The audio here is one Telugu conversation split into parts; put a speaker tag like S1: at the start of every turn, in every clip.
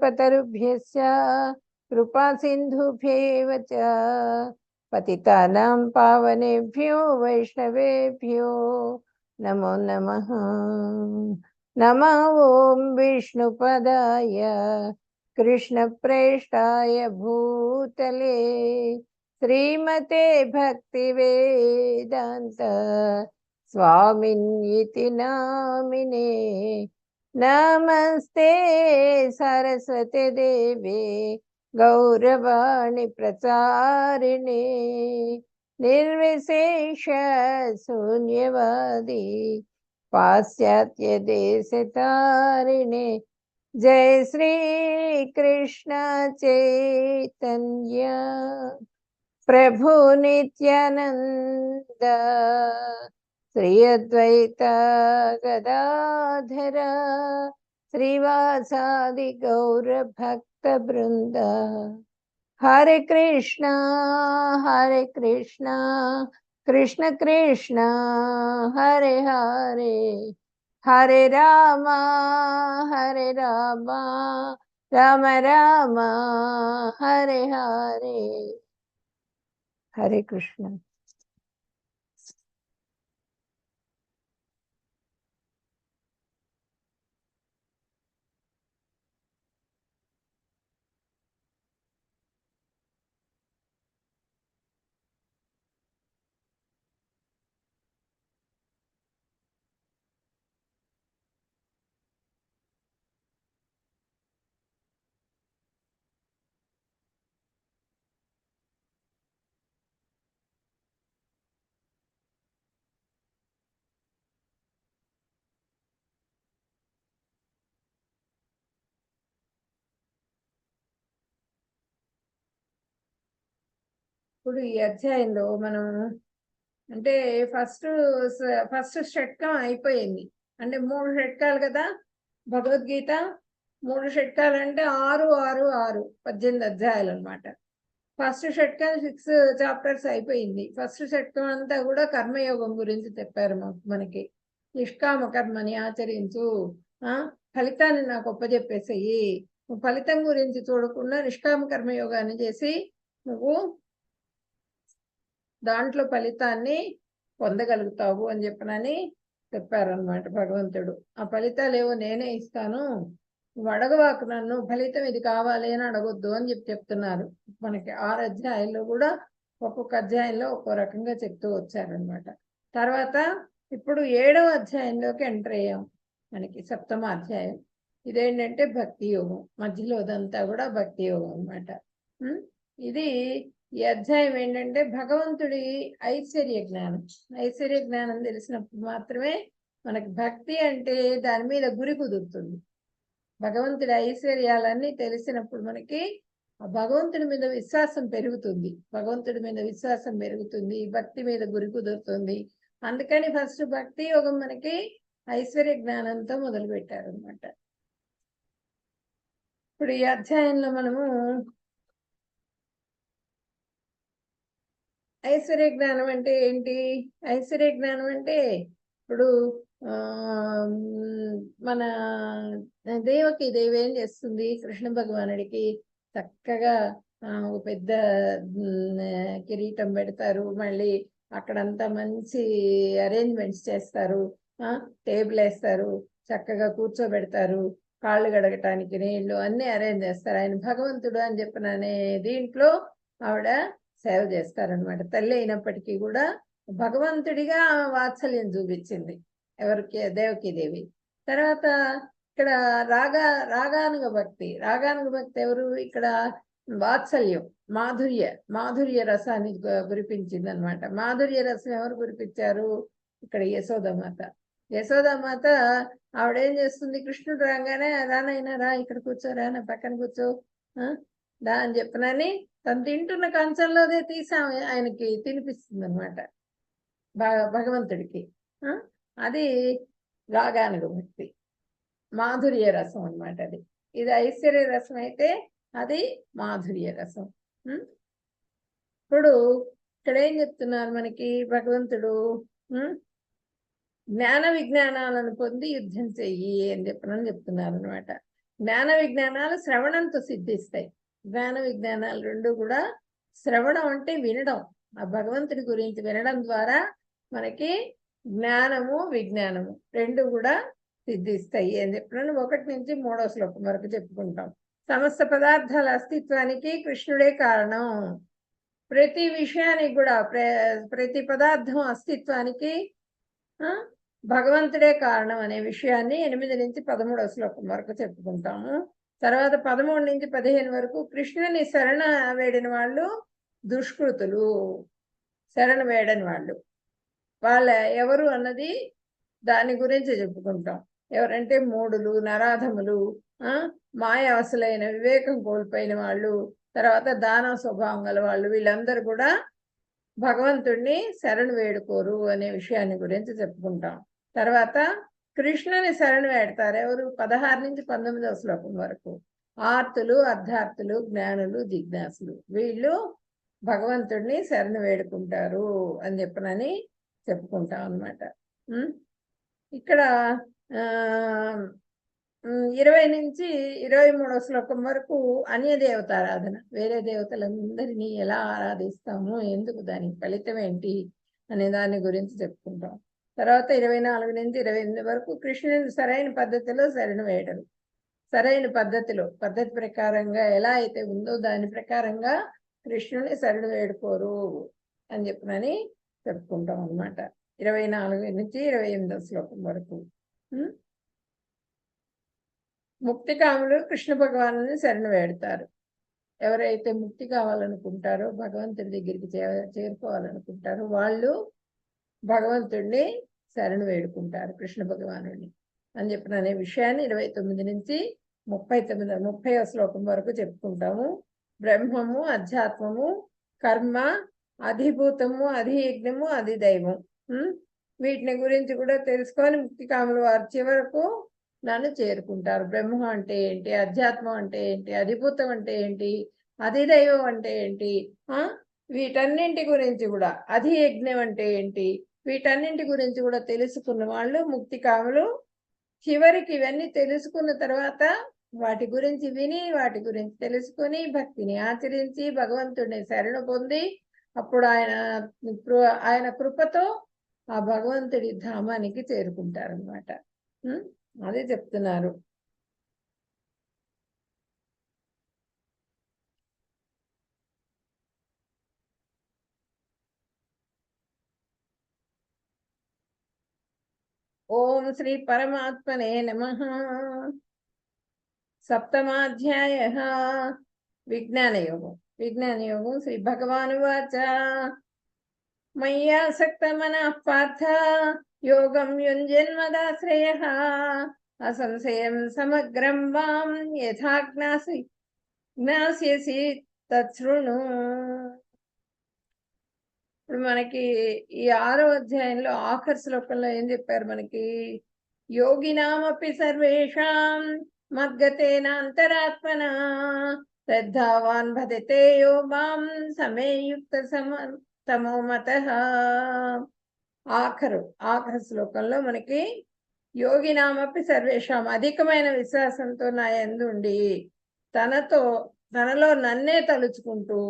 S1: पतरुभ्यश्च कृपा सिन्धुभ्यैव च पतितानां पावनेभ्यो वैष्णवेभ्यो नमो नमः। नमः ॐ विष्णुपदाय कृष्णप्रेष्ठाय भूतले श्रीमते भक्तिवेदान्त स्वामिन्निति नामिने। नमस्ते सरस्वती देवे गौरवाणी प्रचारिणे निर्विशेष शून्यवादी पाश्चात्य देश तारिणे। जय श्री कृष्ण चैतन्य प्रभु नित्यानंद श्री अद्वैत गदाधर श्रीवासादि गौर भक्त वृंद। हरे कृष्णा कृष्ण कृष्ण हरे हरे, हरे रामा राम राम हरे हरे। हरे कृष्ण। ఇప్పుడు ఈ అధ్యాయంలో మనం అంటే ఫస్ట్ షట్కం అయిపోయింది. అంటే 3 షట్కాలు కదా భగవద్గీత. 3 షట్కాలు అంటే 6 6 6 18 అధ్యాయాలు అనమాట. ఫస్ట్ షట్కం 6 చాప్టర్స్ అయిపోయింది. ఫస్ట్ షట్కం అంతా కూడా కర్మయోగం గురించి చెప్పారు మనకి. నిష్కామ కర్మని ఆచరించు, ఫలితాన్ని నాకు ఒప్పజెప్పేసేయి, నువ్వు ఫలితం గురించి చూడకుండా నిష్కామ కర్మయోగాన్ని చేసి నువ్వు దాంట్లో ఫలితాన్ని పొందగలుగుతావు అని చెప్పనని చెప్పారనమాట భగవంతుడు. ఆ ఫలితాలు ఏవో నేనే ఇస్తాను, నువ్వు అడగవాకు, నన్ను ఫలితం ఇది కావాలి అని అడగొద్దు అని చెప్తున్నారు. మనకి 6 అధ్యాయాల్లో కూడా ఒక్కొక్క అధ్యాయంలో ఒక్కో రకంగా చెప్తూ వచ్చారనమాట. తర్వాత ఇప్పుడు 7వ అధ్యాయంలోకి ఎంటర్ అయ్యాం. మనకి 7వ అధ్యాయం. ఇదేంటంటే భక్తి యోగం. మధ్యలో అదంతా కూడా భక్తి యోగం అనమాట. ఇది ఈ అధ్యాయం ఏంటంటే భగవంతుడి ఐశ్వర్య జ్ఞానం తెలిసినప్పుడు మాత్రమే మనకి భక్తి అంటే దాని మీద గురి కుదురుతుంది. భగవంతుడి ఐశ్వర్యాలన్నీ తెలిసినప్పుడు మనకి ఆ భగవంతుడి మీద విశ్వాసం పెరుగుతుంది. భక్తి మీద గురి కుదురుతుంది. అందుకని ఫస్ట్ భక్తి యోగం మనకి ఐశ్వర్య జ్ఞానంతో మొదలు పెట్టారు అనమాట. ఇప్పుడు ఈ అధ్యాయంలో మనము ఐశ్వర్య జ్ఞానం అంటే ఏంటి? ఐశ్వర్య జ్ఞానం అంటే ఇప్పుడు మన దేవకి దేవి ఏం చేస్తుంది, కృష్ణ భగవానుడికి చక్కగా ఒక పెద్ద కిరీటం పెడతారు, మళ్ళీ అక్కడంతా మంచి అరేంజ్మెంట్స్ చేస్తారు, టేబుల్ వేస్తారు, చక్కగా కూర్చోబెడతారు, కాళ్ళు గడగటానికి నీళ్లు అన్ని అరేంజ్ చేస్తారు. ఆయన భగవంతుడు అని చెప్పిననే దీంట్లో ఆవిడ సేవ చేస్తారనమాట. తల్లి అయినప్పటికీ కూడా భగవంతుడిగా వాత్సల్యం చూపించింది ఎవరికి? దేవకీ దేవి. తర్వాత ఇక్కడ రాగానుగ భక్తి ఎవరు? ఇక్కడ వాత్సల్యం, మాధుర్య రసాన్ని కురిపించింది అనమాట. మాధుర్య రసం ఎవరు కురిపించారు? ఇక్కడ యశోదామాత ఆవిడేం చేస్తుంది? కృష్ణుడు రాగానే రానైనా రా, ఇక్కడ కూర్చోరా, నా పక్కన కూర్చో దా అని చెప్పనని తను తింటున్న కంచంలోదే తీసి ఆయనకి తినిపిస్తుంది అనమాట భగవంతుడికి. అది రాగానుగ భక్తి, మాధుర్య రసం అనమాట. ఇది ఐశ్వర్య రసం అయితే అది మాధుర్య రసం. ఇప్పుడు ఇక్కడ ఏం చెప్తున్నారు మనకి భగవంతుడు? జ్ఞాన విజ్ఞానాలను పొంది యుద్ధం చెయ్యి అని చెప్తున్నారు అనమాట. జ్ఞాన విజ్ఞానాలు శ్రవణంతో సిద్ధిస్తాయి. జ్ఞాన విజ్ఞానాలు రెండు కూడా, శ్రవణం అంటే వినడం, ఆ భగవంతుడి గురించి వినడం ద్వారా మనకి జ్ఞానము విజ్ఞానము రెండు కూడా సిద్ధిస్తాయి అని చెప్పినాను. 1 నుంచి 3వ శ్లోకం వరకు చెప్పుకుంటాం. సమస్త పదార్థాల అస్తిత్వానికి కృష్ణుడే కారణం. ప్రతి విషయానికి కూడా, ప్రతి పదార్థం అస్తిత్వానికి భగవంతుడే కారణం అనే విషయాన్ని 8 నుంచి 13వ శ్లోకం వరకు చెప్పుకుంటాము. తర్వాత 13 నుంచి 15 వరకు కృష్ణుని శరణ వేడిన వాళ్ళు దుష్కృతులు, శరణ వేడని వాళ్ళు, వాళ్ళ ఎవరు అన్నది దాని గురించి చెప్పుకుంటాం. ఎవరంటే మూఢులు, నరాధములు, మాయావసులైన వివేకం కోల్పోయిన వాళ్ళు, తర్వాత దాన స్వభావం గల వాళ్ళు, వీళ్ళందరూ కూడా భగవంతుడిని శరణు వేడుకోరు అనే విషయాన్ని గురించి చెప్పుకుంటాం. తర్వాత కృష్ణుని శరణు వేడతారు ఎవరు? 16 నుంచి 19వ శ్లోకం వరకు ఆర్తులు, అర్ధార్థులు, జ్ఞానులు, జిజ్ఞాసులు, వీళ్ళు భగవంతుడిని శరణు వేడుకుంటారు అని చెప్పనని చెప్పుకుంటాం అన్నమాట. ఇక్కడ 20 నుంచి 23వ శ్లోకం వరకు అన్య దేవతారాధన, వేరే దేవతలందరినీ ఎలా ఆరాధిస్తాము, ఎందుకు, దానికి ఫలితం ఏంటి అనే దాని గురించి చెప్పుకుంటాం. తర్వాత 24 నుంచి 28 వరకు కృష్ణుని సరైన పద్ధతిలో శరణు వేయడం, సరైన పద్ధతిలో, పద్ధతి ప్రకారంగా ఎలా అయితే ఉందో దాని ప్రకారంగా కృష్ణుని శరణు వేడుకోరు అని చెప్పనని చెప్పుకుంటాం అన్నమాట. 24 నుంచి 28వ శ్లోకం వరకు. ముక్తికాములు కృష్ణ భగవాను శరణు వేడతారు. ఎవరైతే ముక్తి కావాలనుకుంటారో, భగవంతుడి దగ్గరికి చేరుకోవాలనుకుంటారో వాళ్ళు భగవంతుడిని శరణు వేడుకుంటారు, కృష్ణ భగవానుడిని అని చెప్పిన అనే విషయాన్ని 29 నుంచి 30వ శ్లోకం వరకు చెప్పుకుంటాము. బ్రహ్మము, అధ్యాత్మము, కర్మ, అధిభూతము, అధియజ్ఞము, అధిదైవం, వీటిని గురించి కూడా తెలుసుకొని ముక్తికాములు వారు చివరకు నన్ను చేరుకుంటారు. బ్రహ్మం అంటే ఏంటి, అధ్యాత్మం అంటే ఏంటి, అధిభూతం అంటే ఏంటి, అధిదైవం అంటే ఏంటి, వీటన్నింటి గురించి కూడా, అధియజ్ఞం అంటే ఏంటి, వీటన్నింటి గురించి కూడా తెలుసుకున్న వాళ్ళు ముక్తికాములు. చివరికి ఇవన్నీ తెలుసుకున్న తర్వాత వాటి గురించి విని, వాటి గురించి తెలుసుకొని, భక్తిని ఆచరించి, భగవంతుడిని శరణు పొంది, అప్పుడు ఆయన కృపతో ఆ భగవంతుడి ధామానికి చేరుకుంటారన్నమాట. అదే చెప్తున్నారు. ఓం శ్రీ పరమాత్మనే నమః. 7వ అధ్యాయः విజ్ఞానయోగం. విజ్ఞానయోగం. శ్రీ భగవానువాచ మయ్యాసక్తమనః పార్థ యోగం యుంజన్మదాశ్రయః అసంశయం సమగ్రం వాం యథా జ్ఞాస్యసి తచ్ఛృణు. ఇప్పుడు మనకి ఈ 6వ అధ్యాయంలో ఆఖరి శ్లోకంలో ఏం చెప్పారు మనకి? యోగినామపి సర్వేషాం మద్గతేన అంతరాత్మన శ్రద్ధావాన్ భజతే యో మాం సమేయుక్త తమోమతః. ఆఖరి శ్లోకంలో మనకి యోగినామపి సర్వేషాం, అధికమైన విశ్వాసంతో నా యందు ఉండి తనలో నన్నే తలుచుకుంటూ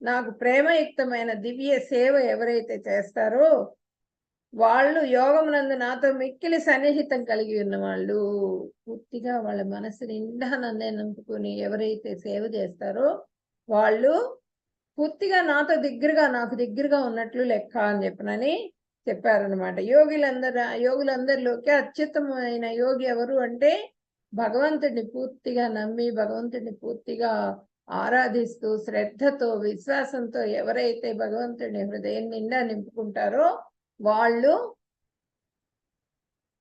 S1: నాకు ప్రేమయుక్తమైన దివ్య సేవ ఎవరైతే చేస్తారో వాళ్ళు యోగమునందు నాతో మిక్కిలి సన్నిహితం కలిగి ఉన్న వాళ్ళు, పూర్తిగా వాళ్ళ మనసు నిండా నన్నే నంపుకొని ఎవరైతే సేవ చేస్తారో వాళ్ళు పూర్తిగా నాకు దగ్గరగా ఉన్నట్లు లెక్క అని చెప్పనని చెప్పారనమాట. యోగులందరిలోకి అత్యుత్తమైన యోగి ఎవరు అంటే భగవంతుడిని పూర్తిగా నమ్మి, భగవంతుడిని పూర్తిగా ఆరాధిస్తూ, శ్రద్ధతో, విశ్వాసంతో ఎవరైతే భగవంతుడిని హృదయం నిండా నింపుకుంటారో వాళ్ళు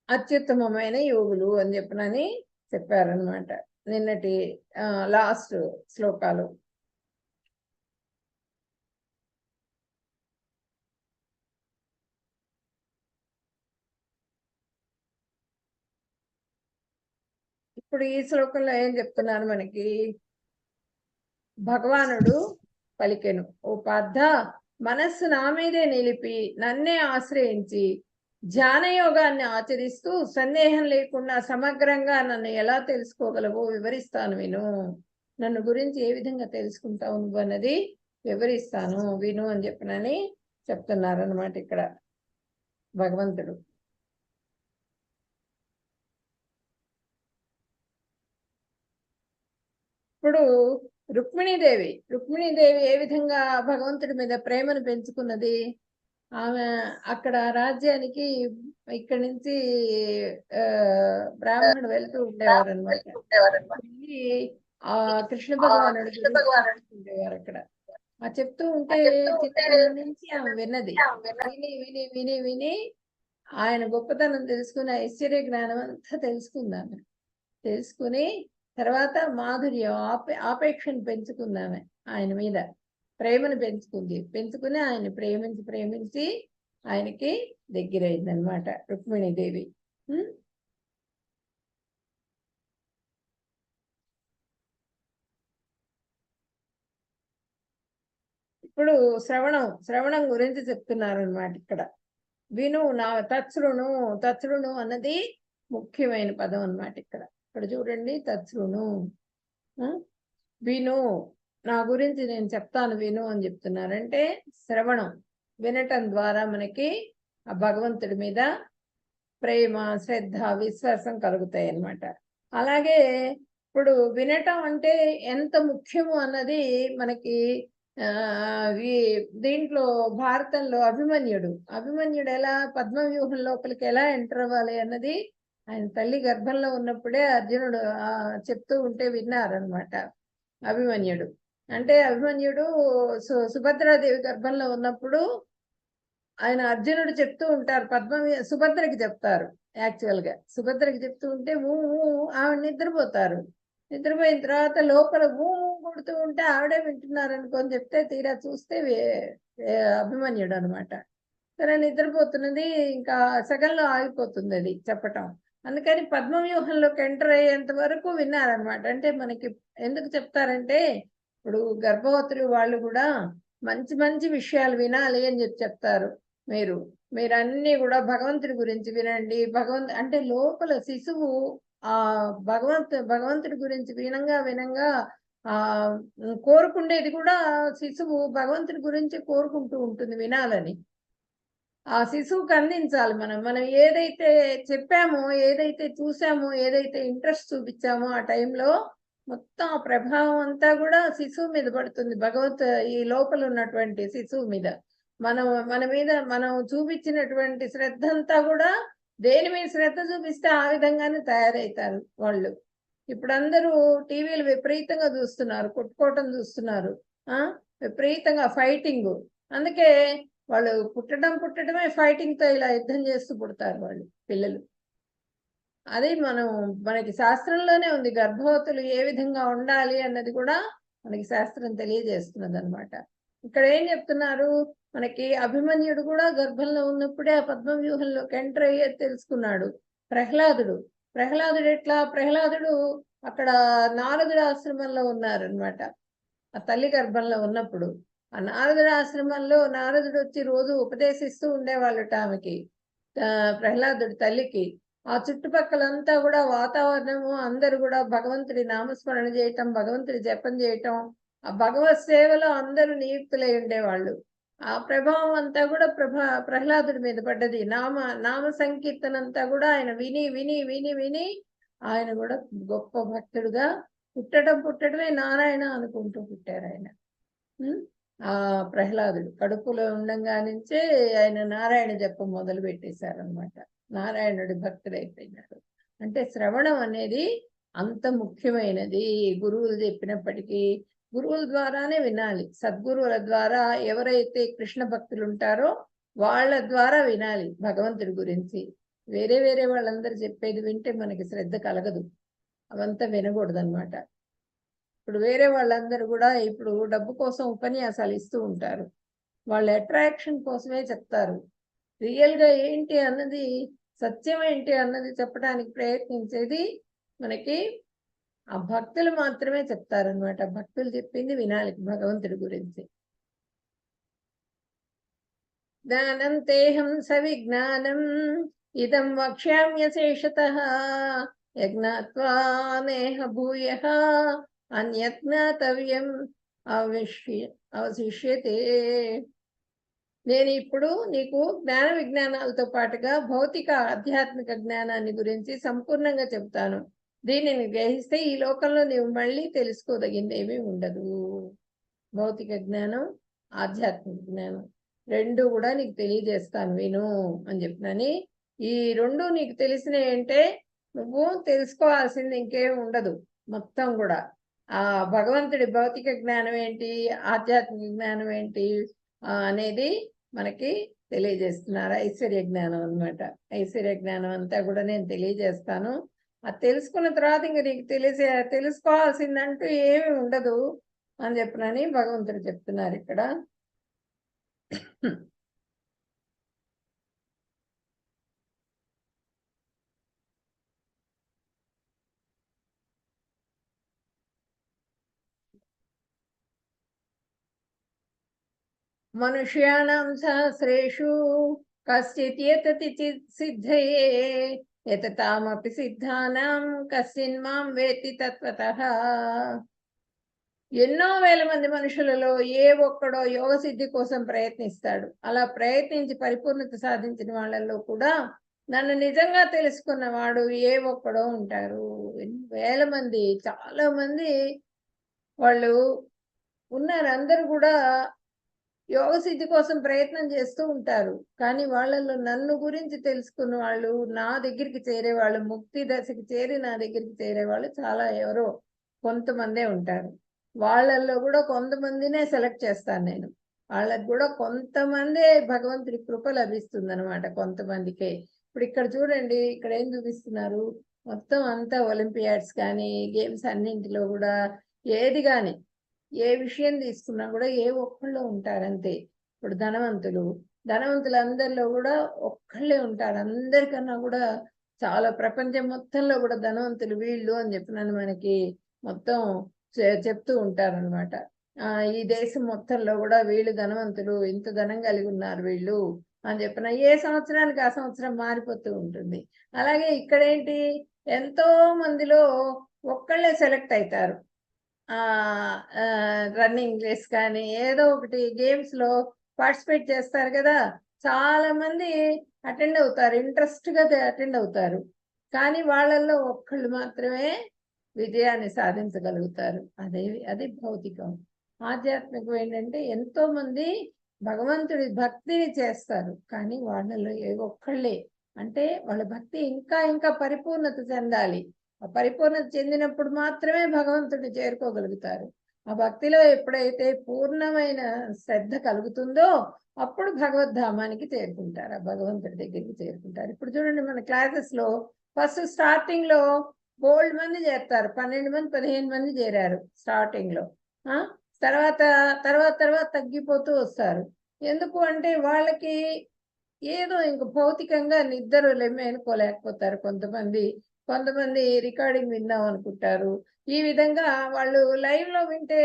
S1: అత్యుత్తమమైన యోగులు అని చెప్పనని చెప్పారనమాట నిన్నటి లాస్ట్ శ్లోకాలు. ఇప్పుడు ఈ శ్లోకంలో ఏం చెప్తున్నారు మనకి? భగవానుడు పలికెను, ఓ పార్థ, మనస్సు నా మీదే నిలిపి నన్నే ఆశ్రయించి ధ్యాన యోగాన్ని ఆచరిస్తూ సందేహం లేకుండా సమగ్రంగా నన్ను ఎలా తెలుసుకోగలవో వివరిస్తాను విను. నన్ను గురించి ఏ విధంగా తెలుసుకుంటావు నువ్వు అన్నది వివరిస్తాను విను అని చెప్పనని చెప్తున్నారు అన్నమాట ఇక్కడ భగవంతుడు. ఇప్పుడు రుక్మిణీదేవి ఏ విధంగా భగవంతుడి మీద ప్రేమను పెంచుకున్నది. ఆమె అక్కడ రాజ్యానికి ఇక్కడి నుంచి బ్రాహ్మణుడు వెళ్తూ ఉండేవారు అనమాట. ఆ కృష్ణ భగవానుడు ఉండేవారు అక్కడ. ఆ చెప్తూ ఉంటే చిన్నతనం నుంచి ఆమె విన్నది. విని విని విని విని ఆయన గొప్పతనం తెలుసుకుని ఐశ్వర్య జ్ఞానం అంతా తెలుసుకుందామె. తెలుసుకుని తర్వాత మాధుర్యం ఆపేక్షను పెంచుకుందామె. ఆయన మీద ప్రేమను పెంచుకుని ఆయన ప్రేమించి ఆయనకి దగ్గరైంది అనమాట రుక్మిణీదేవి. ఇప్పుడు శ్రవణం గురించి చెప్తున్నారు అనమాట ఇక్కడ. విను నా తత్సృణు అన్నది ముఖ్యమైన పదం అన్నమాట. ఇక్కడ చూడండి, తత్సృణు విను, నా గురించి నేను చెప్తాను విను అని చెప్తున్నారంటే శ్రవణం వినటం ద్వారా మనకి ఆ భగవంతుడి మీద ప్రేమ, శ్రద్ధ, విశ్వాసం కలుగుతాయి అన్నమాట. అలాగే ఇప్పుడు వినటం అంటే ఎంత ముఖ్యము అన్నది మనకి దీంట్లో భారతంలో అభిమన్యుడు ఎలా పద్మవ్యూహం లోపలికి ఎలా ఎంటర్ అవ్వాలి అన్నది ఆయన తల్లి గర్భంలో ఉన్నప్పుడే అర్జునుడు చెప్తూ ఉంటే విన్నారనమాట. అభిమన్యుడు సుభద్రాదేవి గర్భంలో ఉన్నప్పుడు ఆయన అర్జునుడు చెప్తూ ఉంటారు, సుభద్రకి చెప్తారు. యాక్చువల్గా సుభద్రకి చెప్తూ ఉంటే ఆవిడ నిద్రపోయిన తర్వాత లోపల కొడుతూ ఉంటే ఆవిడే వింటున్నారు అనుకొని చెప్తే తీరా చూస్తే అభిమన్యుడు అనమాట. సరే నిద్రపోతున్నది, ఇంకా సగంలో ఆగిపోతుంది అది చెప్పటం. అందుకని పద్మవ్యూహంలోకి ఎంటర్ అయ్యేంత వరకు విన్నారనమాట. అంటే మనకి ఎందుకు చెప్తారంటే ఇప్పుడు గర్భవతులు వాళ్ళు కూడా మంచి మంచి విషయాలు వినాలి అని చెప్తారు. మీరు అన్ని కూడా భగవంతుడి గురించి వినండి. అంటే లోపల శిశువు ఆ భగవంతుడి గురించి వినంగా కోరుకుండేది కూడా శిశువు భగవంతుడి గురించి కోరుకుంటూ ఉంటుంది వినాలని. ఆ శిశువుకి అందించాలి మనం ఏదైతే చెప్పామో, ఏదైతే చూసామో, ఏదైతే ఇంట్రెస్ట్ చూపించామో ఆ టైంలో మొత్తం ఆ ప్రభావం అంతా కూడా శిశువు మీద పడుతుంది. ఈ లోపల ఉన్నటువంటి శిశువు మీద మనం చూపించినటువంటి శ్రద్ధ అంతా కూడా దేని మీద శ్రద్ధ చూపిస్తే ఆ విధంగానే తయారవుతారు వాళ్ళు. ఇప్పుడు అందరూ టీవీలు విపరీతంగా చూస్తున్నారు, కొట్టుకోవటం చూస్తున్నారు, విపరీతంగా ఫైటింగ్. అందుకే వాళ్ళు పుట్టడమే ఫైటింగ్ తో ఇలా యుద్ధం చేస్తూ పుడతారు వాళ్ళు పిల్లలు. అది మనకి శాస్త్రంలోనే ఉంది. గర్భవతులు ఏ విధంగా ఉండాలి అన్నది కూడా మనకి శాస్త్రం తెలియజేస్తున్నది అనమాట. ఇక్కడ ఏం చెప్తున్నారు, మనకి అభిమన్యుడు కూడా గర్భంలో ఉన్నప్పుడే ఆ పద్మవ్యూహంలోకి ఎంటర్ అయ్యేది తెలుసుకున్నాడు. ప్రహ్లాదుడు అక్కడ నారదుడి ఆశ్రమంలో ఉన్నారనమాట. ఆ తల్లి గర్భంలో ఉన్నప్పుడు ఆ నారదుడి ఆశ్రమంలో నారదుడు వచ్చి రోజు ఉపదేశిస్తూ ఉండేవాళ్ళట ఆమెకి, ప్రహ్లాదుడి తల్లికి. ఆ చుట్టుపక్కలంతా కూడా వాతావరణము అందరూ కూడా భగవంతుడి నామస్మరణ చేయటం, భగవంతుడి జపం చేయటం, ఆ భగవత్ సేవలో అందరూ నియుక్తులై ఉండేవాళ్ళు. ఆ ప్రభావం అంతా కూడా ప్రహ్లాదుడి మీద పడ్డది. నామ సంకీర్తన అంతా కూడా ఆయన విని విని విని విని ఆయన కూడా గొప్ప భక్తుడుగా పుట్టడమే నారాయణ అనుకుంటూ పుట్టారు ఆయన. ఆ ప్రహ్లాదుడు కడుపులో ఉండంగా నుంచే ఆయన నారాయణ జపం మొదలు పెట్టేశారనమాట. నారాయణుడి భక్తుడైపోయినారు. అంటే శ్రవణం అనేది అంత ముఖ్యమైనది. గురువులు చెప్పినప్పటికీ గురువుల ద్వారానే వినాలి. సద్గురువుల ద్వారా ఎవరైతే కృష్ణ భక్తులు ఉంటారో వాళ్ళ ద్వారా వినాలి భగవంతుడి గురించి. వేరే వాళ్ళందరూ చెప్పేది వింటే మనకి శ్రద్ధ కలగదు, అవంతా వినకూడదు అనమాట. ఇప్పుడు వేరే వాళ్ళందరూ కూడా ఇప్పుడు డబ్బు కోసం ఉపన్యాసాలు ఇస్తూ ఉంటారు. వాళ్ళ అట్రాక్షన్ కోసమే చెప్తారు. రియల్గా ఏంటి అన్నది, సత్యం ఏంటి అన్నది చెప్పడానికి ప్రయత్నించేది మనకి ఆ భక్తులు మాత్రమే చెప్తారనమాట. భక్తులు చెప్పింది వినాలి భగవంతుడి గురించి. జ్ఞానం తేహం సవిజ్ఞానం ఇదం వక్ష్యామ్యశేషతః యజ్ఞాత్వా నేహ భూయః అన్యత్ జ్ఞాతవ్యం అవశిష్యతే. నేను ఇప్పుడు నీకు జ్ఞాన విజ్ఞానాలతో పాటుగా భౌతిక ఆధ్యాత్మిక జ్ఞానాన్ని గురించి సంపూర్ణంగా చెప్తాను. దీనిని గ్రహిస్తే ఈ లోకంలో నీవు మళ్ళీ తెలుసుకోదగింది ఏమీ ఉండదు. భౌతిక జ్ఞానం, ఆధ్యాత్మిక జ్ఞానం రెండు కూడా నీకు తెలియజేస్తాను విను అని చెప్పినని. ఈ రెండు నీకు తెలిసినాయి అంటే నువ్వు తెలుసుకోవాల్సింది ఇంకేం ఉండదు. మొత్తం కూడా ఆ భగవంతుడి భౌతిక జ్ఞానం ఏంటి, ఆధ్యాత్మిక జ్ఞానం ఏంటి అనేది మనకి తెలియజేస్తున్నారు. ఐశ్వర్య జ్ఞానం అన్నమాట. ఐశ్వర్య జ్ఞానం అంతా కూడా నేను తెలియజేస్తాను. అది తెలుసుకున్న తర్వాత ఇంక నీకు తెలుసుకోవాల్సిందంటూ ఏమి ఉండదు అని చెప్పినని భగవంతుడు చెప్తున్నారు ఇక్కడ. మనుష్యాణం సహస్రేషు కశ్చిత్ యతతి సిద్ధయే యతతామపి సిద్ధానాం కశ్చిన్ మాం వేత్తి తత్వతః. ఎన్నో వేల మంది మనుషులలో ఏ ఒక్కడో యోగ సిద్ధి కోసం ప్రయత్నిస్తాడు. అలా ప్రయత్నించి పరిపూర్ణత సాధించిన వాళ్ళల్లో కూడా నన్ను నిజంగా తెలుసుకున్న వాడు ఏ ఒక్కడో ఉంటారు. వేల మంది, చాలా మంది వాళ్ళు ఉన్నారు. అందరూ కూడా యోగ సిద్ధి కోసం ప్రయత్నం చేస్తూ ఉంటారు. కానీ వాళ్ళల్లో నన్ను గురించి తెలుసుకున్న వాళ్ళు, నా దగ్గరికి చేరేవాళ్ళు, ముక్తి దశకి చేరి నా దగ్గరికి చేరేవాళ్ళు చాలా ఎవరో కొంతమందే ఉంటారు. వాళ్ళల్లో కూడా కొంతమందినే సెలెక్ట్ చేస్తాను నేను. వాళ్ళకి కూడా కొంతమందే భగవంతుడి కృప లభిస్తుంది అనమాట, కొంతమందికే. ఇప్పుడు ఇక్కడ చూడండి, ఇక్కడ ఏం చూపిస్తున్నారు, మొత్తం అంతా ఒలింపియాడ్స్ కానీ గేమ్స్ అన్నింటిలో కూడా ఏది కానీ ఏ విషయం తీసుకున్నా కూడా ఏ ఒక్కళ్ళు ఉంటారంతే. ఇప్పుడు ధనవంతులందరిలో కూడా ఒక్కళ్ళే ఉంటారు. అందరికన్నా కూడా చాలా ప్రపంచం మొత్తంలో కూడా ధనవంతులు వీళ్ళు అని చెప్పినాను మనకి మొత్తం చెప్తూ ఉంటారనమాట. ఈ దేశం మొత్తంలో కూడా వీళ్ళు ధనవంతులు, ఇంత ధనం కలిగి ఉన్నారు వీళ్ళు అని చెప్పిన ఏ సంవత్సరానికి ఆ సంవత్సరం మారిపోతూ ఉంటుంది. అలాగే ఇక్కడేంటి, ఎంతో మందిలో ఒక్కళ్ళే సెలెక్ట్ అవుతారు. రన్నింగ్ రేస్ కానీ ఏదో ఒకటి గేమ్స్లో పార్టిసిపేట్ చేస్తారు కదా, చాలా మంది అటెండ్ అవుతారు, ఇంట్రెస్ట్గా అటెండ్ అవుతారు. కానీ వాళ్ళల్లో ఒక్కళ్ళు మాత్రమే విజయాన్ని సాధించగలుగుతారు. అది భౌతికం. ఆధ్యాత్మికం ఏంటంటే ఎంతో మంది భగవంతుడి భక్తిని చేస్తారు, కానీ వాళ్ళలో ఏ ఒక్కళ్ళే, అంటే వాళ్ళ భక్తి ఇంకా ఇంకా పరిపూర్ణత చెందాలి. ఆ పరిపూర్ణత చెందినప్పుడు మాత్రమే భగవంతుడిని చేరుకోగలుగుతారు. ఆ భక్తిలో ఎప్పుడైతే పూర్ణమైన శ్రద్ధ కలుగుతుందో అప్పుడు భగవద్ధామానికి చేరుకుంటారు, ఆ భగవంతుడి దగ్గరికి చేరుకుంటారు. ఇప్పుడు చూడండి, మన క్లాసెస్లో ఫస్ట్ స్టార్టింగ్లో బోల్డ్ మంది చేస్తారు, 12 మంది 15 మంది చేరారు స్టార్టింగ్లో. తర్వాత తర్వాత తర్వాత తగ్గిపోతూ వస్తారు. ఎందుకు అంటే వాళ్ళకి ఏదో ఇంక భౌతికంగా నిద్ర మేలుకోలేకపోతారు కొంతమంది. కొంతమంది రికార్డింగ్ విందాం అనుకుంటారు. ఈ విధంగా వాళ్ళు లైవ్లో వింటే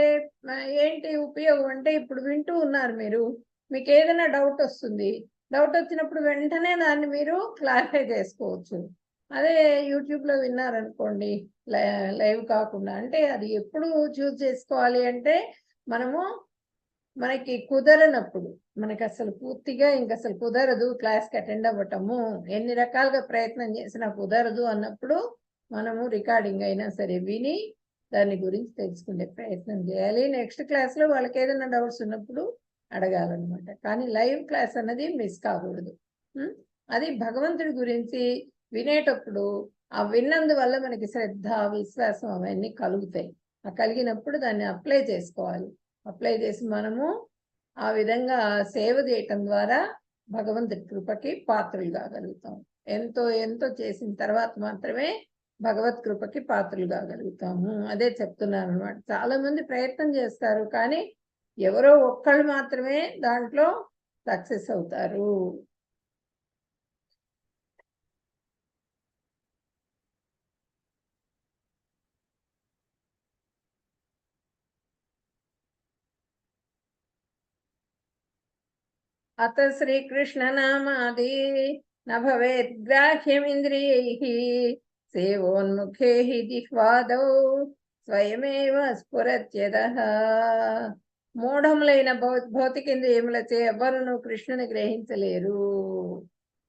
S1: ఏంటి ఉపయోగం అంటే, ఇప్పుడు వింటూ ఉన్నారు మీరు, మీకు ఏదైనా డౌట్ వస్తుంది, డౌట్ వచ్చినప్పుడు వెంటనే దాన్ని మీరు క్లారిఫై చేసుకోవచ్చు. అదే యూట్యూబ్లో విన్నారనుకోండి, లైవ్ కాకుండా, అంటే అది ఎప్పుడు చూస్ చేసుకోవాలి అంటే మనకి కుదరనప్పుడు, మనకి అసలు పూర్తిగా ఇంక అసలు కుదరదు క్లాస్కి అటెండ్ అవ్వటము, ఎన్ని రకాలుగా ప్రయత్నం చేసినా కుదరదు అన్నప్పుడు మనము రికార్డింగ్ అయినా సరే విని దాని గురించి తెలుసుకునే ప్రయత్నం చేయాలి. నెక్స్ట్ క్లాస్లో వాళ్ళకి ఏదైనా డౌట్స్ ఉన్నప్పుడు అడగాలన్నమాట. కానీ లైవ్ క్లాస్ అన్నది మిస్ కాకూడదు. అది భగవంతుడి గురించి వినేటప్పుడు ఆ విన్నందువల్ల మనకి శ్రద్ధ, విశ్వాసం అవన్నీ కలుగుతాయి. ఆ కలిగినప్పుడు దాన్ని అప్లై చేసుకోవాలి. అప్లై చేసి మనము ఆ విధంగా సేవ చేయటం ద్వారా భగవంతుడి కృపకి పాత్రలు కాగలుగుతాం. ఎంతో ఎంతో చేసిన తర్వాత మాత్రమే భగవత్ కృపకి పాత్రలు కాగలుగుతాము. అదే చెప్తున్నాను అనమాట. చాలా మంది ప్రయత్నం చేస్తారు, కానీ ఎవరో ఒక్కళ్ళు మాత్రమే దాంట్లో సక్సెస్ అవుతారు. అత శ్రీకృష్ణనామాది న భవేద్ గ్రాహ్యమింద్రియైః సేవోన్ముఖే హి జిహ్వాదౌ స్వయమేవ స్ఫురత్యదః. మూఢములైన భౌతికేంద్రియములచే ఎవ్వరును కృష్ణుని గ్రహించలేరు.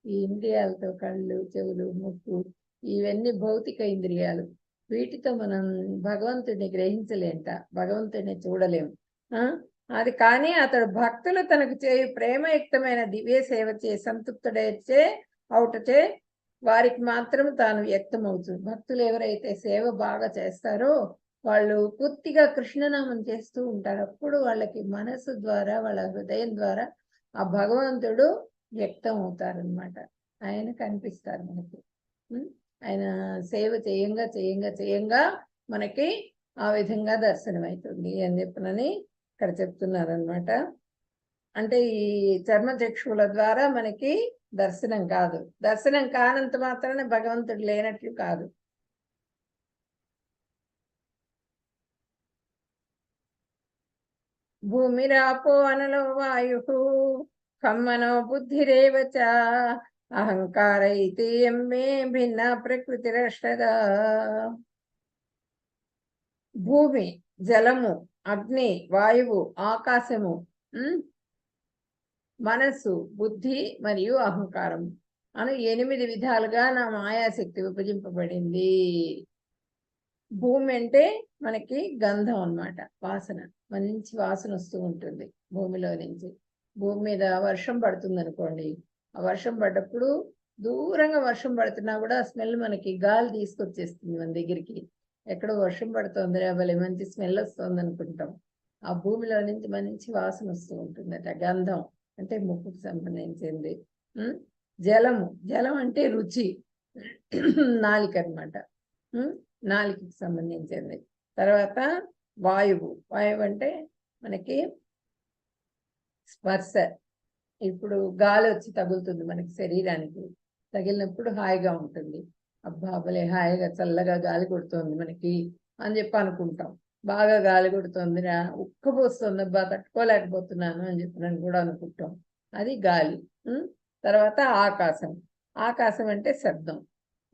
S1: ఈ ఇంద్రియాలతో కళ్ళు, చెవులు, ముక్కు ఇవన్నీ భౌతిక ఇంద్రియాలు. వీటితో మనం భగవంతుడిని గ్రహించలేంట, భగవంతుడిని చూడలేము. అది కానీ అతడు భక్తులు తనకు చేయు ప్రేమయుక్తమైన దివ్య సేవ చే సంతృప్తుడైతే అవుటచే వారికి మాత్రం తాను వ్యక్తమవుతుంది. భక్తులు ఎవరైతే సేవ బాగా చేస్తారో వాళ్ళు పూర్తిగా కృష్ణనామం చేస్తూ ఉంటారు. అప్పుడు వాళ్ళకి మనసు ద్వారా, వాళ్ళ హృదయం ద్వారా ఆ భగవంతుడు వ్యక్తం అవుతారనమాట. ఆయన కనిపిస్తారు మనకి. ఆయన సేవ చేయంగా చేయంగా చేయంగా మనకి ఆ విధంగా దర్శనం అవుతుంది అని చెప్పనని ఇక్కడ చెప్తున్నారనమాట. అంటే ఈ చర్మచక్షువుల ద్వారా మనకి దర్శనం కాదు. దర్శనం కానంత మాత్రాన భగవంతుడు లేనట్లు కాదు. భూమిరాపో అనలో వాయు ఖమ్మనో బుద్ధిరేవ చ అహంకార ఇతి ఎమ్మే భిన్న ప్రకృతి రష్టదా. భూమి, జలము, అగ్ని, వాయువు, ఆకాశము, మనస్సు, బుద్ధి మరియు అహంకారం అని 8 విధాలుగా నా మాయాశక్తి విభజింపబడింది. భూమి అంటే మనకి గంధం అన్నమాట, వాసన, మంచి వాసన వస్తూ ఉంటుంది భూమిలో నుంచి. భూమి మీద వర్షం పడుతుంది అనుకోండి, ఆ వర్షం పడ్డప్పుడు దూరంగా వర్షం పడుతున్నా కూడా స్మెల్ మనకి గాలి తీసుకొచ్చేస్తుంది మన దగ్గరికి. ఎక్కడో వర్షం పడుతుంది, భలే మంచి స్మెల్ వస్తుంది అనుకుంటాం. ఆ భూమిలో నుంచి మంచి వాసన వస్తూ ఉంటుందట. గంధం అంటే ముక్కుకు సంబంధించింది. జలము, జలం అంటే రుచి, నాలిక అనమాట, నాలికకి సంబంధించింది. తర్వాత వాయువు, వాయువు అంటే మనకి స్పర్శ. ఇప్పుడు గాలి వచ్చి తగులుతుంది మనకి శరీరానికి, తగిలినప్పుడు హాయిగా ఉంటుంది. అబ్బా భలే హాయిగా చల్లగా గాలి కొడుతుంది మనకి అని చెప్పి అనుకుంటాం. బాగా గాలి కొడుతుందిరా, ఉక్కపోస్తుంది, అబ్బా తట్టుకోలేకపోతున్నాను అని చెప్పి కూడా అనుకుంటాం. అది గాలి. తర్వాత ఆకాశం, ఆకాశం అంటే శబ్దం,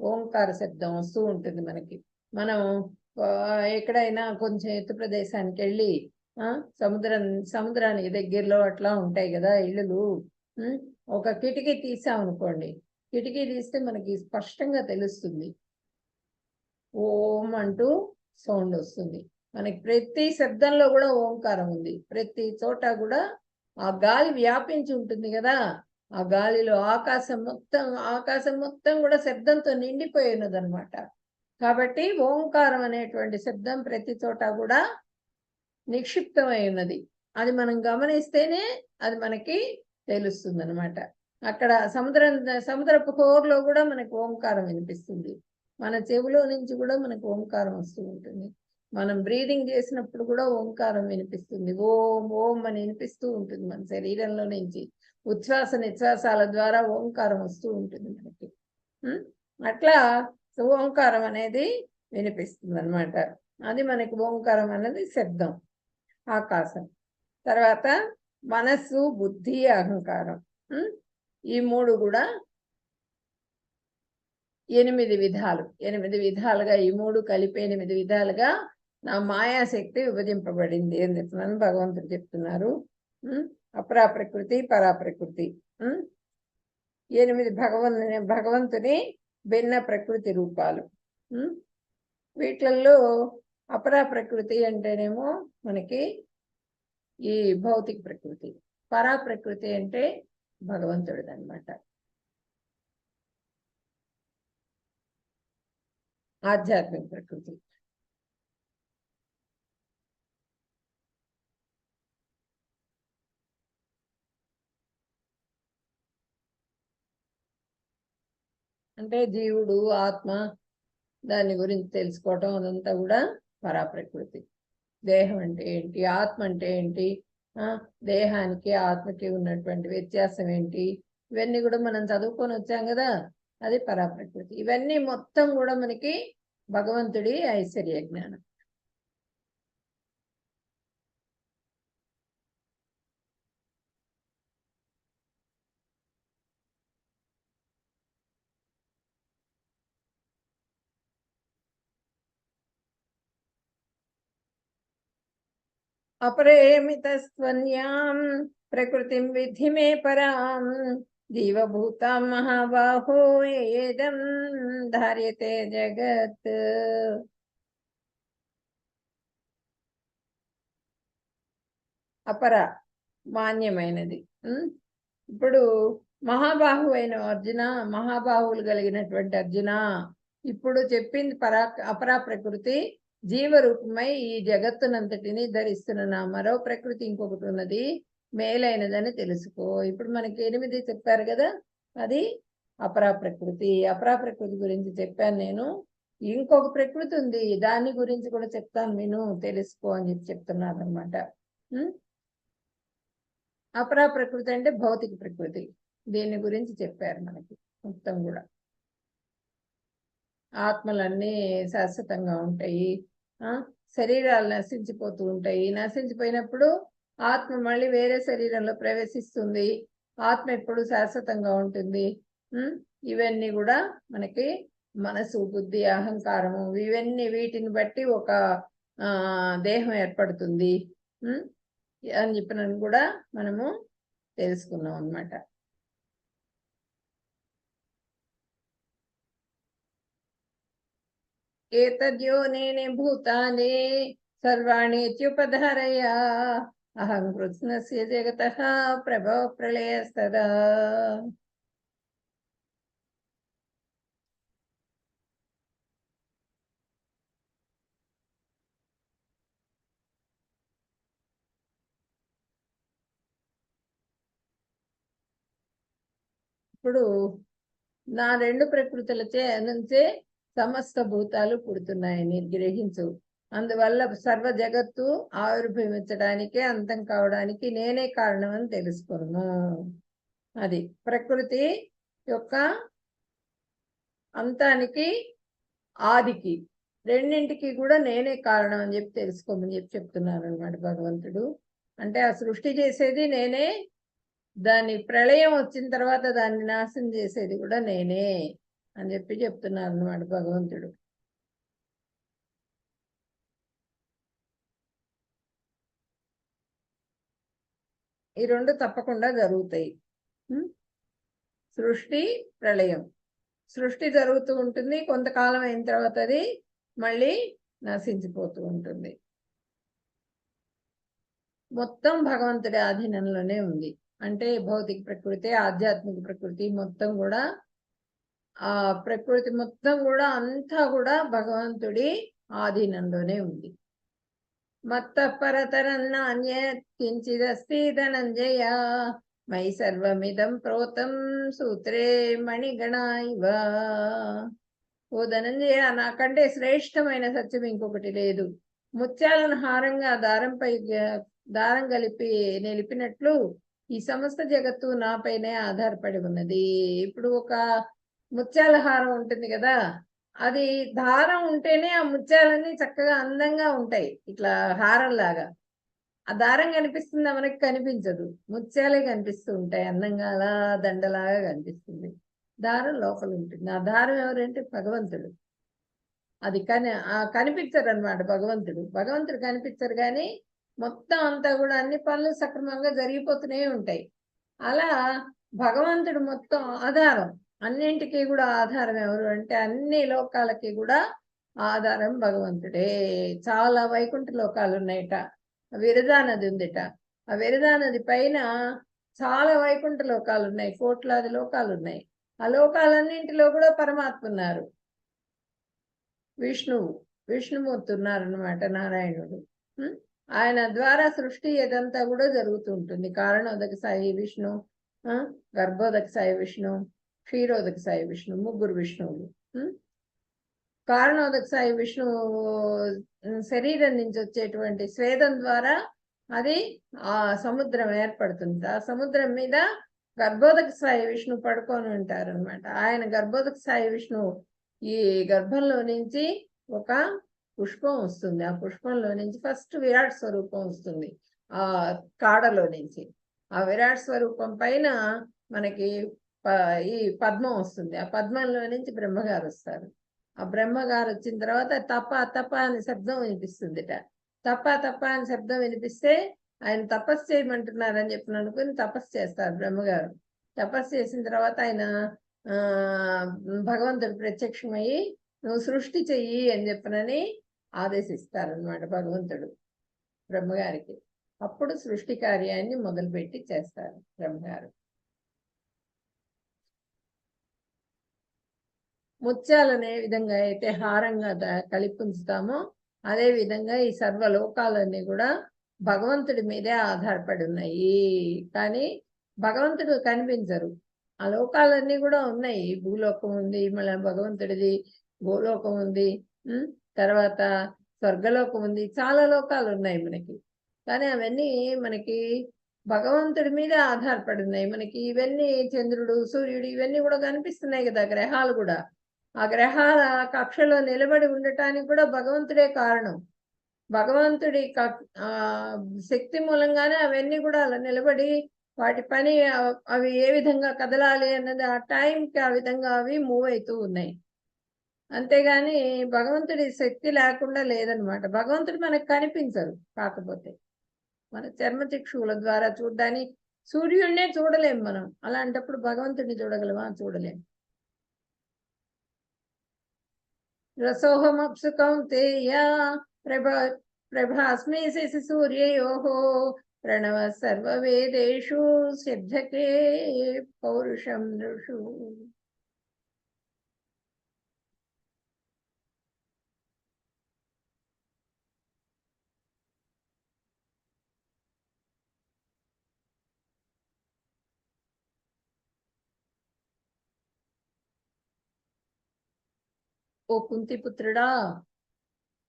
S1: ఓంకార శబ్దం వస్తూ ఉంటుంది మనకి. మనం ఎక్కడైనా కొంచెం ఎత్తు ప్రదేశానికి వెళ్ళి సముద్రానికి దగ్గరలో అట్లా ఉంటాయి కదా ఇళ్ళు, ఒక కిటికీ తీసామనుకోండి, కిటికీ తీస్తే మనకి స్పష్టంగా తెలుస్తుంది, ఓం అంటూ సౌండ్ వస్తుంది మనకి. ప్రతి శబ్దంలో కూడా ఓంకారం ఉంది, ప్రతి చోట కూడా ఆ గాలి వ్యాపించి ఉంటుంది కదా. ఆ గాలిలో ఆకాశం మొత్తం కూడా శబ్దంతో నిండిపోయి ఉన్నదనమాట. కాబట్టి ఓంకారం అనేటువంటి శబ్దం ప్రతి చోట కూడా నిక్షిప్తమై ఉన్నది. అది మనం గమనిస్తేనే అది మనకి తెలుస్తుంది అనమాట. అక్కడ సముద్రపు హోర్లో కూడా మనకు ఓంకారం వినిపిస్తుంది, మన చెవిలో నుంచి కూడా మనకు ఓంకారం వస్తూ ఉంటుంది. మనం బ్రీదింగ్ చేసినప్పుడు కూడా ఓంకారం వినిపిస్తుంది, ఓం ఓం అని వినిపిస్తూ ఉంటుంది మన శరీరంలో నుంచి. ఉచ్ఛ్వాస నిశ్వాసాల ద్వారా ఓంకారం వస్తూ ఉంటుంది మనకి. అట్లా ఓంకారం అనేది వినిపిస్తుంది అనమాట. అది మనకి ఓంకారం అనేది శబ్దం, ఆకాశం. తర్వాత మనస్సు, బుద్ధి, అహంకారం, ఈ 3 కూడా 8 విధాలు, 8 విధాలుగా ఈ 3 కలిపి 8 విధాలుగా నా మాయాశక్తి విభజింపబడింది అని చెప్తున్నాను భగవంతుడు చెప్తున్నారు. అపరాప్రకృతి, పరాప్రకృతి, 8 భగవంతుని భిన్న ప్రకృతి రూపాలు. వీటిల్లో అపరాప్రకృతి అంటేనేమో మనకి ఈ భౌతిక ప్రకృతి, పరాప్రకృతి అంటే భగవంతుడిది అనమాట, ఆధ్యాత్మిక ప్రకృతి. అంటే జీవుడు, ఆత్మ, దాని గురించి తెలుసుకోవటం, అదంతా కూడా పరాప్రకృతి. దేహం అంటే ఏంటి, ఆత్మ అంటే ఏంటి, దేహానికి ఆత్మకి ఉన్నటువంటి వ్యత్యాసం ఏంటి, ఇవన్నీ కూడా మనం చదువుకొని వచ్చాం కదా, అది పరాప్రకృతి. ఇవన్నీ మొత్తం కూడా మనకి భగవంతుడి ఐశ్వర్య జ్ఞానం. अपरेमितस्त्वन्यां प्रकृतिं विद्धि मे परां जीवभूतां महाबाहो येदं धार्यते जगत्. అపర మాన్యమైనది. ఇప్పుడు మహాబాహు అయిన అర్జున, మహాబాహువులు కలిగినటువంటి అర్జున, ఇప్పుడు చెప్పింది అపరా ప్రకృతి జీవరూపమై ఈ జగత్తునంతటిని ధరిస్తున్న నా మరో ప్రకృతి ఇంకొకటి ఉన్నది, మేలైనదని తెలుసుకో. ఇప్పుడు మనకి 8 చెప్పారు కదా, అది అపరా ప్రకృతి. అపరా ప్రకృతి గురించి చెప్పాను నేను. ఇంకొక ప్రకృతి ఉంది, దాని గురించి కూడా చెప్తాను, నేను తెలుసుకో అని చెప్తున్నాను అనమాట. అపరా ప్రకృతి అంటే భౌతిక ప్రకృతి. దీని గురించి చెప్పారు మనకి మొత్తం కూడా. ఆత్మలన్నీ శాశ్వతంగా ఉంటాయి, శరీరాలు నశించిపోతూ ఉంటాయి. నశించిపోయినప్పుడు ఆత్మ మళ్ళీ వేరే శరీరంలో ప్రవేశిస్తుంది. ఆత్మ ఎప్పుడు శాశ్వతంగా ఉంటుంది. ఇవన్నీ కూడా మనకి మనసు, బుద్ధి, అహంకారము, ఇవన్నీ వీటిని బట్టి ఒక దేహం ఏర్పడుతుంది అని చెప్పినని కూడా మనము తెలుసుకున్నాం అన్నమాట. ఏతద్యోనేనే భూతాని సర్వాణీత్యుపధారయ అహం కృష్ణస్య జగతః ప్రభవ ప్రళయస్తదా. ఇప్పుడు నా 2 ప్రకృతులచే నుంచే సమస్త భూతాలు పుడుతున్నాయని గ్రహించు. అందువల్ల సర్వ జగత్తు ఆవిర్భవించడానికే, అంతం కావడానికి నేనే కారణం అని తెలుసుకును. అది ప్రకృతి యొక్క అంతానికి, ఆదికి, రెండింటికి కూడా నేనే కారణం అని చెప్పి తెలుసుకోమని చెప్తున్నాను అనమాట భగవంతుడు. అంటే ఆ సృష్టి చేసేది నేనే, దాని ప్రళయం వచ్చిన తర్వాత దాన్ని నాశనం చేసేది కూడా నేనే అని చెప్పి చెప్తున్నారు అన్నమాట భగవంతుడు. ఈ రెండు తప్పకుండా జరుగుతాయి. సృష్టి, ప్రళయం. సృష్టి జరుగుతూ ఉంటుంది, కొంతకాలం అయిన తర్వాత అది మళ్ళీ నశించిపోతూ ఉంటుంది. మొత్తం భగవంతుడి ఆధీనంలోనే ఉంది. అంటే భౌతిక ప్రకృతి, ఆధ్యాత్మిక ప్రకృతి మొత్తం కూడా, ఆ ప్రకృతి మొత్తం కూడా అంతా కూడా భగవంతుడి ఆధీనంలోనే ఉంది. మత్త పరతరన్నాన్యత్ కించిదస్తి ధనంజయ మయి సర్వమిదం ప్రోతం సూత్రే మణిగణ ఇవ. ఓ ధనంజయ, నాకంటే శ్రేష్టమైన సత్యం ఇంకొకటి లేదు. ముత్యాలను హారంగా దారం కలిపి నిలిపినట్లు ఈ సమస్త జగత్తు నాపైనే ఆధారపడి ఉన్నది. ఇప్పుడు ఒక ముత్యాల హారం ఉంటుంది కదా, అది దారం ఉంటేనే ఆ ముత్యాలన్నీ చక్కగా అందంగా ఉంటాయి, ఇట్లా హారంలాగా. ఆ దారం కనిపిస్తుందా? మనకి కనిపించదు, ముత్యాలే కనిపిస్తూ ఉంటాయి అందంగా, అలా దండలాగా కనిపిస్తుంది. దారం లోపల ఉంటుంది. ఆ దారం ఎవరంటే భగవంతుడు. అది కనిపించరు అనమాట భగవంతుడు. భగవంతుడు కనిపించరు, కానీ మొత్తం అంతా కూడా అన్ని పనులు సక్రమంగా జరిగిపోతూనే ఉంటాయి. అలా భగవంతుడు మొత్తం ఆధారం, అన్నింటికీ కూడా ఆధారం ఎవరు అంటే అన్ని లోకాలకి కూడా ఆధారం భగవంతుడే. చాలా వైకుంఠ లోకాలు ఉన్నాయట, విరజా నది ఉందిట. ఆ విరజా నది పైన చాలా వైకుంఠ లోకాలు ఉన్నాయి, కోట్లాది లోకాలు ఉన్నాయి. ఆ లోకాలన్నింటిలో కూడా పరమాత్మ ఉన్నారు, విష్ణుమూర్తి ఉన్నారనమాట, నారాయణుడు. ఆయన ద్వారా సృష్టి ఏదంతా కూడా జరుగుతుంటుంది. కారణోదక సాయి విష్ణు, గర్భోదక సాయి విష్ణు, క్షీరోదక సాయి విష్ణు, ముగ్గురు విష్ణువులు. కారణోదక సాయి విష్ణు శరీరం నుంచి వచ్చేటువంటి స్వేదం ద్వారా అది ఆ సముద్రం ఏర్పడుతుంది. ఆ సముద్రం మీద గర్భోదక సాయి విష్ణు పడుకొని ఉంటారు అనమాట. ఆయన గర్భోదక సాయి విష్ణు ఈ గర్భంలో నుంచి ఒక పుష్పం వస్తుంది. ఆ పుష్పంలో నుంచి ఫస్ట్ విరాట్ స్వరూపం వస్తుంది, ఆ కాడలో నుంచి. ఆ విరాట్ స్వరూపం పైన మనకి ఈ పద్మం వస్తుంది. ఆ పద్మంలో నుంచి బ్రహ్మగారు వస్తారు. ఆ బ్రహ్మగారు వచ్చిన తర్వాత తప తప అనే శబ్దం వినిపిస్తుందిట. తప్ప తప్ప అని శబ్దం వినిపిస్తే ఆయన తపస్సు చేయమంటున్నారని చెప్పి అనుకుని తపస్సు చేస్తారు బ్రహ్మగారు. తపస్సు చేసిన తర్వాత ఆయన భగవంతుడు ప్రత్యక్షమయ్యి నువ్వు సృష్టి చెయ్యి అని చెప్పనని ఆదేశిస్తారనమాట భగవంతుడు బ్రహ్మగారికి. అప్పుడు సృష్టి కార్యాన్ని మొదలుపెట్టి చేస్తారు బ్రహ్మగారు. ముత్యాలనే విధంగా అయితే హారంగా కలిపి ఉంచుతామో అదే విధంగా ఈ సర్వలోకాలన్నీ కూడా భగవంతుడి మీదే ఆధారపడి ఉన్నాయి. కానీ భగవంతుడు కనిపించరు. ఆ లోకాలన్నీ కూడా ఉన్నాయి. భూలోకం ఉంది, మళ్ళీ భగవంతుడిది భూలోకం ఉంది, తర్వాత స్వర్గలోకం ఉంది, చాలా లోకాలు ఉన్నాయి మనకి. కానీ అవన్నీ మనకి భగవంతుడి మీద ఆధారపడి ఉన్నాయి. మనకి ఇవన్నీ చంద్రుడు, సూర్యుడు ఇవన్నీ కూడా కనిపిస్తున్నాయి కదా, గ్రహాలు కూడా. ఆ గ్రహాల కక్షలో నిలబడి ఉండటానికి కూడా భగవంతుడే కారణం. భగవంతుడి శక్తి మూలంగానే అవన్నీ కూడా అలా నిలబడి వాటి పని అవి ఏ విధంగా కదలాలి అన్నది ఆ టైంకి ఆ విధంగా అవి మూవ్ అవుతూ ఉన్నాయి. అంతేగాని భగవంతుడి శక్తి లేకుండా లేదనమాట. భగవంతుడు మనకు కనిపించరు. కాకపోతే మన చర్మచక్షువుల ద్వారా చూడ్డాన్ని సూర్యుడినే చూడలేం మనం. అలాంటప్పుడు భగవంతుడిని చూడగలమా? చూడలేం. రసోహమప్సు కౌంతేయ ప్రభాస్మి శశి సూర్యయోః ప్రణవ సర్వవేదేషు సిద్ధకే పౌరుషం నృషు. ఓ కుంతిపుత్రుడా,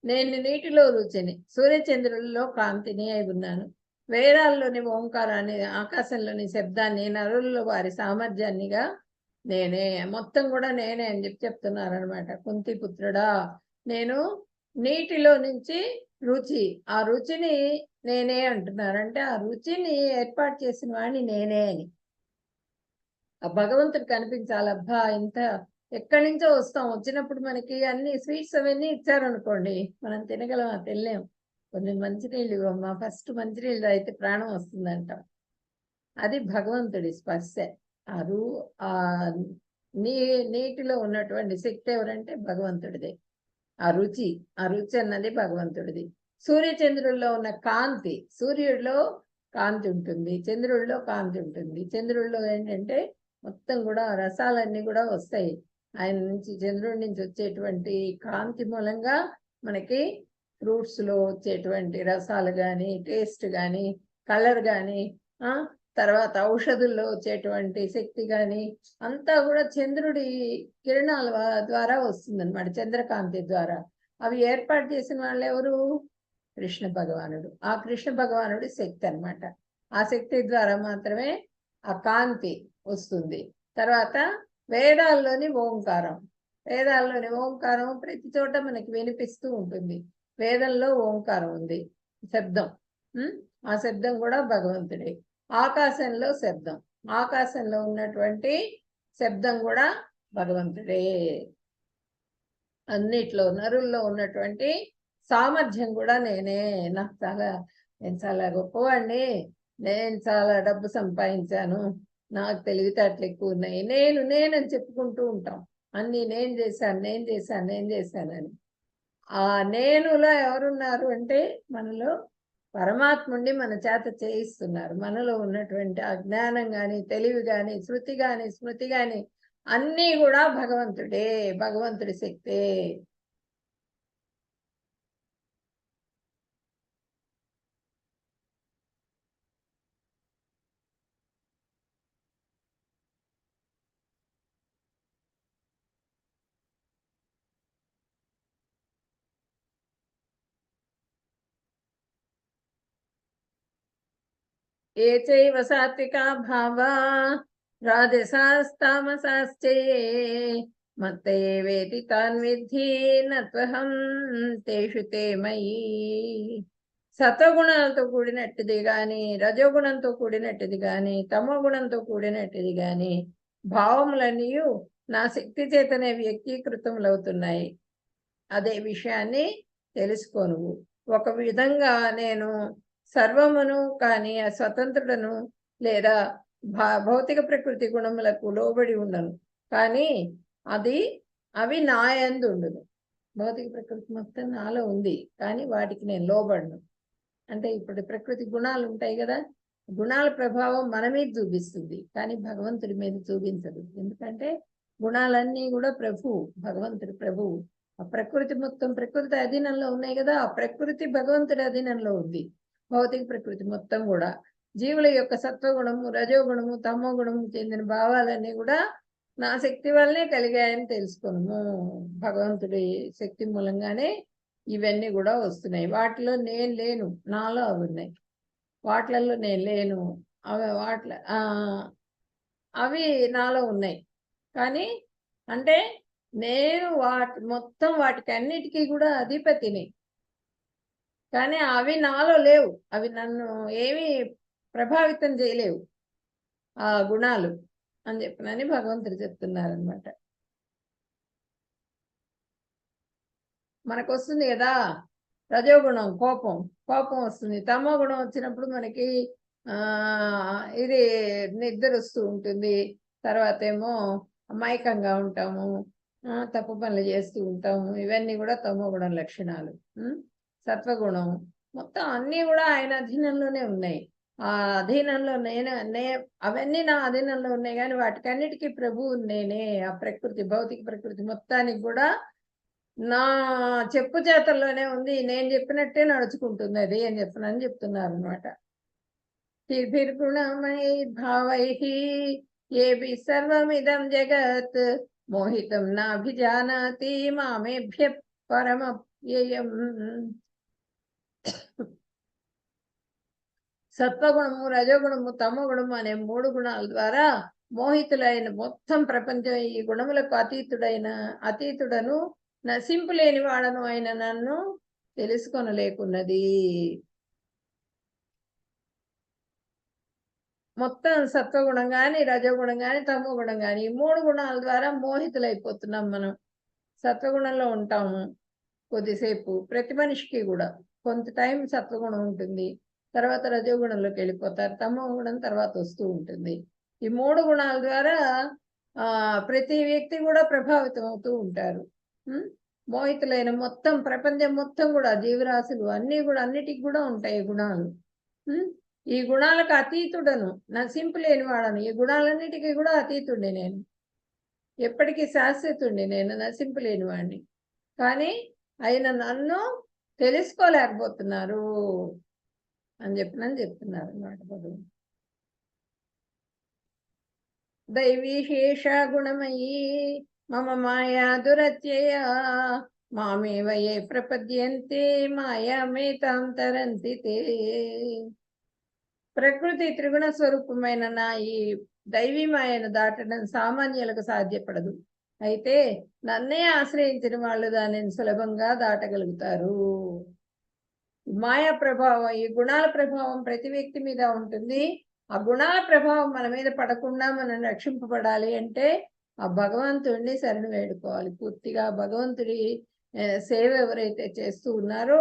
S1: నేను నీటిలో రుచిని, సూర్యచంద్రులలో కాంతిని అయి ఉన్నాను. వేదాల్లోని ఓంకారాన్ని, ఆకాశంలోని శబ్దాన్ని, నరులలో వారి సామర్థ్యాన్నిగా నేనే, మొత్తం కూడా నేనే అని చెప్తున్నారనమాట. కుంతిపుత్రుడా, నేను నీటిలో నుంచి రుచి, ఆ రుచిని నేనే అంటున్నారు. అంటే ఆ రుచిని ఏర్పాటు చేసిన వాడిని నేనే అని. ఆ భగవంతుడు కనిపించాలబ్బా, ఇంత ఎక్కడి నుంచో వస్తాం, వచ్చినప్పుడు మనకి అన్ని స్వీట్స్ అవన్నీ ఇచ్చారనుకోండి, మనం తినగలమా? తినలేం. కొన్ని మంచినీళ్ళు ఇవ్వమ్మా, ఫస్ట్ మంచినీళ్ళు అయితే ప్రాణం వస్తుందంట. అది భగవంతుడి స్పర్శ. ఆ నీటిలో ఉన్నటువంటి శక్తి ఎవరంటే భగవంతుడిదే. ఆ రుచి అన్నది భగవంతుడిది. సూర్యచంద్రుల్లో ఉన్న కాంతి, సూర్యుడిలో కాంతి ఉంటుంది, చంద్రుడిలో కాంతి ఉంటుంది. చంద్రుడిలో ఏంటంటే మొత్తం కూడా రసాలన్నీ కూడా వస్తాయి. ఆయన నుంచి, చంద్రుడి నుంచి వచ్చేటువంటి కాంతి మూలంగా మనకి ఫ్రూట్స్లో వచ్చేటువంటి రసాలు కానీ, టేస్ట్ కానీ, కలర్ కానీ, తర్వాత ఔషధుల్లో వచ్చేటువంటి శక్తి కానీ అంతా కూడా చంద్రుడి కిరణాల ద్వారా వస్తుందన్నమాట, చంద్రకాంతి ద్వారా. అవి ఏర్పాటు చేసిన వాళ్ళు ఎవరు? కృష్ణ భగవానుడు. ఆ కృష్ణ భగవానుడి శక్తి అన్నమాట. ఆ శక్తి ద్వారా మాత్రమే ఆ కాంతి వస్తుంది. తర్వాత వేదాల్లోని ఓంకారం, వేదాల్లోని ఓంకారం ప్రతి చోట మనకి వినిపిస్తూ ఉంటుంది. వేదంలో ఓంకారం ఉంది, శబ్దం. ఆ శబ్దం కూడా భగవంతుడే. ఆకాశంలో శబ్దం, ఆకాశంలో ఉన్నటువంటి శబ్దం కూడా భగవంతుడే. అన్నిట్లో నరుల్లో ఉన్నటువంటి సామర్థ్యం కూడా నేనే. నేను చాలా గొప్పవాడిని, నేను చాలా డబ్బు సంపాదించాను, నాకు తెలివితేటలు ఎక్కువ ఉన్నాయి, నేనని చెప్పుకుంటూ ఉంటాం. అన్నీ నేను చేశానని. ఆ నేనులో ఎవరున్నారు అంటే మనలో పరమాత్ముండి మన చేత చేయిస్తున్నారు. మనలో ఉన్నటువంటి అజ్ఞానం కానీ, తెలివి కానీ, శృతి కానీ, స్మృతి కానీ అన్నీ కూడా భగవంతుడే, భగవంతుడి శక్తే. ఏ చైవ సాత్వికా భావా రాజసాస్తామసాశ్చయే మత్తయేవేతి తాన్ విద్ధి నత్వహం తేషు తే మయి. సత్వగుణాలతో కూడినట్టుది కానీ, రజోగుణంతో కూడినట్టుది కానీ, తమోగుణంతో కూడినట్టుది కానీ భావములన్నీ నా శక్తి చేతనే వ్యక్తీకృతములవుతున్నాయి. అదే విషయాన్ని తెలుసుకో నువ్వు. ఒక విధంగా నేను సర్వమును కానీ స్వతంత్రుడను లేదా భౌతిక ప్రకృతి గుణములకు లోబడి ఉండను. కానీ అవి నా యందు ఉండును. భౌతిక ప్రకృతి మొత్తం నాలో ఉంది, కానీ వాటికి నేను లోబడను. అంటే ఇప్పుడు ప్రకృతి గుణాలు ఉంటాయి కదా, గుణాల ప్రభావం మన మీద చూపిస్తుంది, కానీ భగవంతుడి మీద చూపించదు. ఎందుకంటే గుణాలన్నీ కూడా ప్రభువు, భగవంతుడి ప్రభువు. ఆ ప్రకృతి మొత్తం ప్రకృతి అధీనంలో ఉన్నాయి కదా, ఆ ప్రకృతి భగవంతుడి అధీనంలో ఉంది. భౌతిక ప్రకృతి మొత్తం కూడా జీవుల యొక్క సత్వగుణము, రజోగుణము, తమో గుణము చెందిన భావాలన్నీ కూడా నా శక్తి వల్లనే కలిగాయని తెలుసుకున్నాము. భగవంతుడి శక్తి మూలంగానే ఇవన్నీ కూడా వస్తున్నాయి. వాటిలో నేను లేను, నాలో అవి ఉన్నాయి. వాటిలలో నేను లేను, అవి నాలో ఉన్నాయి. కానీ అంటే నేను వాటికి అన్నిటికీ కూడా అధిపతిని, కానీ అవి నాలో లేవు. అవి నన్ను ఏమీ ప్రభావితం చేయలేవు ఆ గుణాలు అని చెప్పినని భగవంతుడు చెప్తున్నారనమాట. మనకు వస్తుంది కదా రజోగుణం, కోపం వస్తుంది. తమో గుణం వచ్చినప్పుడు మనకి ఇది నిద్ర వస్తూ ఉంటుంది. తర్వాత ఏమో అమాయకంగా ఉంటాము, తప్పు పనులు చేస్తూ ఉంటాము. ఇవన్నీ కూడా తమో గుణం లక్షణాలు. సత్వగుణం మొత్తం అన్నీ కూడా ఆయన అధీనంలోనే ఉన్నాయి. ఆ అధీనంలో అవన్నీ నా అధీనంలో ఉన్నాయి, కానీ వాటికన్నిటికీ ప్రభువు నేనే. ఆ ప్రకృతి, భౌతిక ప్రకృతి మొత్తానికి కూడా నా చెప్పు చేతల్లోనే ఉంది, నేను చెప్పినట్టే నడుచుకుంటుంది అది అని చెప్తున్నారు అనమాట. గుణమై భావై ఏభి సర్వమిదం జగత్ మోహితం నాభిజానాతి మామేభ్య పరమవ్యయం. సత్వగుణము, రజోగుణము, తమో గుణము అనే 3 గుణాల ద్వారా మోహితులైన మొత్తం ప్రపంచం ఈ గుణములకు అతీతుడను నశింపులేని వాడను అయిన నన్ను తెలుసుకొనలేకున్నది. మొత్తం సత్వగుణం కానీ, రజోగుణం కానీ, తమో గుణం కానీ, ఈ 3 గుణాల ద్వారా మోహితులైపోతున్నాం మనం. సత్వగుణంలో ఉంటాము కొద్దిసేపు, ప్రతి మనిషికి కూడా కొంత టైం సత్వగుణం ఉంటుంది, తర్వాత రజోగుణంలోకి వెళ్ళిపోతారు, తమో గుణం తర్వాత వస్తూ ఉంటుంది. ఈ 3 గుణాల ద్వారా ప్రతి వ్యక్తి కూడా ప్రభావితం అవుతూ ఉంటారు. మోహితులైన మొత్తం ప్రపంచం మొత్తం కూడా జీవరాశులు అన్నిటికి కూడా ఉంటాయి గుణాలు. ఈ గుణాలకు అతీతుడను, నశింపులేని వాడను. ఈ గుణాలన్నిటికీ కూడా అతీతుడిని నేను, ఎప్పటికీ శాశ్వతుడిని నేను, నశింపులేని వాడిని. కానీ ఆయన నన్ను తెలుసుకోలేకపోతున్నారు అని చెప్తున్నారు అన్నమాట భగవంతుడు. దైవీశేష గుణమయీ మమ మాయా దురత్యయ మామేవ ఏ ప్రపద్యంతే మాయామేతాం తరంతి తే. ప్రకృతి త్రిగుణ స్వరూపమైన నా ఈ దైవీ మాయను దాటడం సామాన్యులకు సాధ్యపడదు. అయితే నన్నే ఆశ్రయించిన వాళ్ళు దానిని సులభంగా దాటగలుగుతారు. మాయా ప్రభావం, ఈ గుణాల ప్రభావం ప్రతి వ్యక్తి మీద ఉంటుంది. ఆ గుణాల ప్రభావం మన మీద పడకుండా మనం రక్షింపబడాలి అంటే ఆ భగవంతుడిని శరణు వేడుకోవాలి. పూర్తిగా భగవంతుడి సేవ ఎవరైతే చేస్తూ ఉన్నారో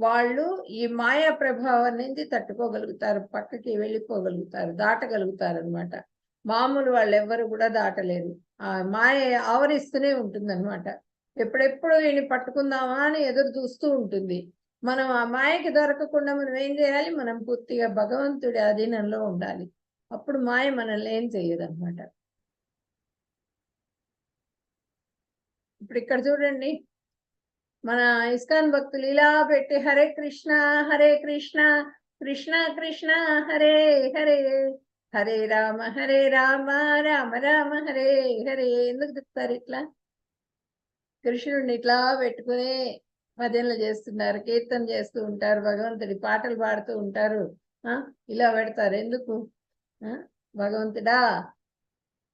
S1: వాళ్ళు ఈ మాయా ప్రభావం నుంచి తట్టుకోగలుగుతారు, పక్కకి వెళ్ళిపోగలుగుతారు, దాటగలుగుతారు అనమాట. మామూలు వాళ్ళు ఎవ్వరు కూడా దాటలేరు. ఆ మాయ ఆవరిస్తూనే ఉంటుందన్నమాట. ఎప్పుడెప్పుడు వీడిని పట్టుకుందామా అని ఎదురు చూస్తూ ఉంటుంది. మనం ఆ మాయకి దొరకకుండా మనం ఏం చేయాలి? మనం పూర్తిగా భగవంతుడి అధీనంలో ఉండాలి. అప్పుడు మాయ మనల్ని ఏం చేయదన్నమాట. ఇప్పుడు ఇక్కడ చూడండి, మన ఇస్కాన్ భక్తులు ఇలా పెట్టి హరే కృష్ణ కృష్ణ కృష్ణ హరే హరే, హరే రామ రామ రామ హరే హరే ఎందుకు చెప్తారు? ఇట్లా కృష్ణుడిని ఇట్లా పెట్టుకుని భజనలు చేస్తున్నారు, కీర్తన చేస్తూ ఉంటారు, భగవంతుడి పాటలు పాడుతూ ఉంటారు. ఇలా పెడతారు ఎందుకు? భగవంతుడా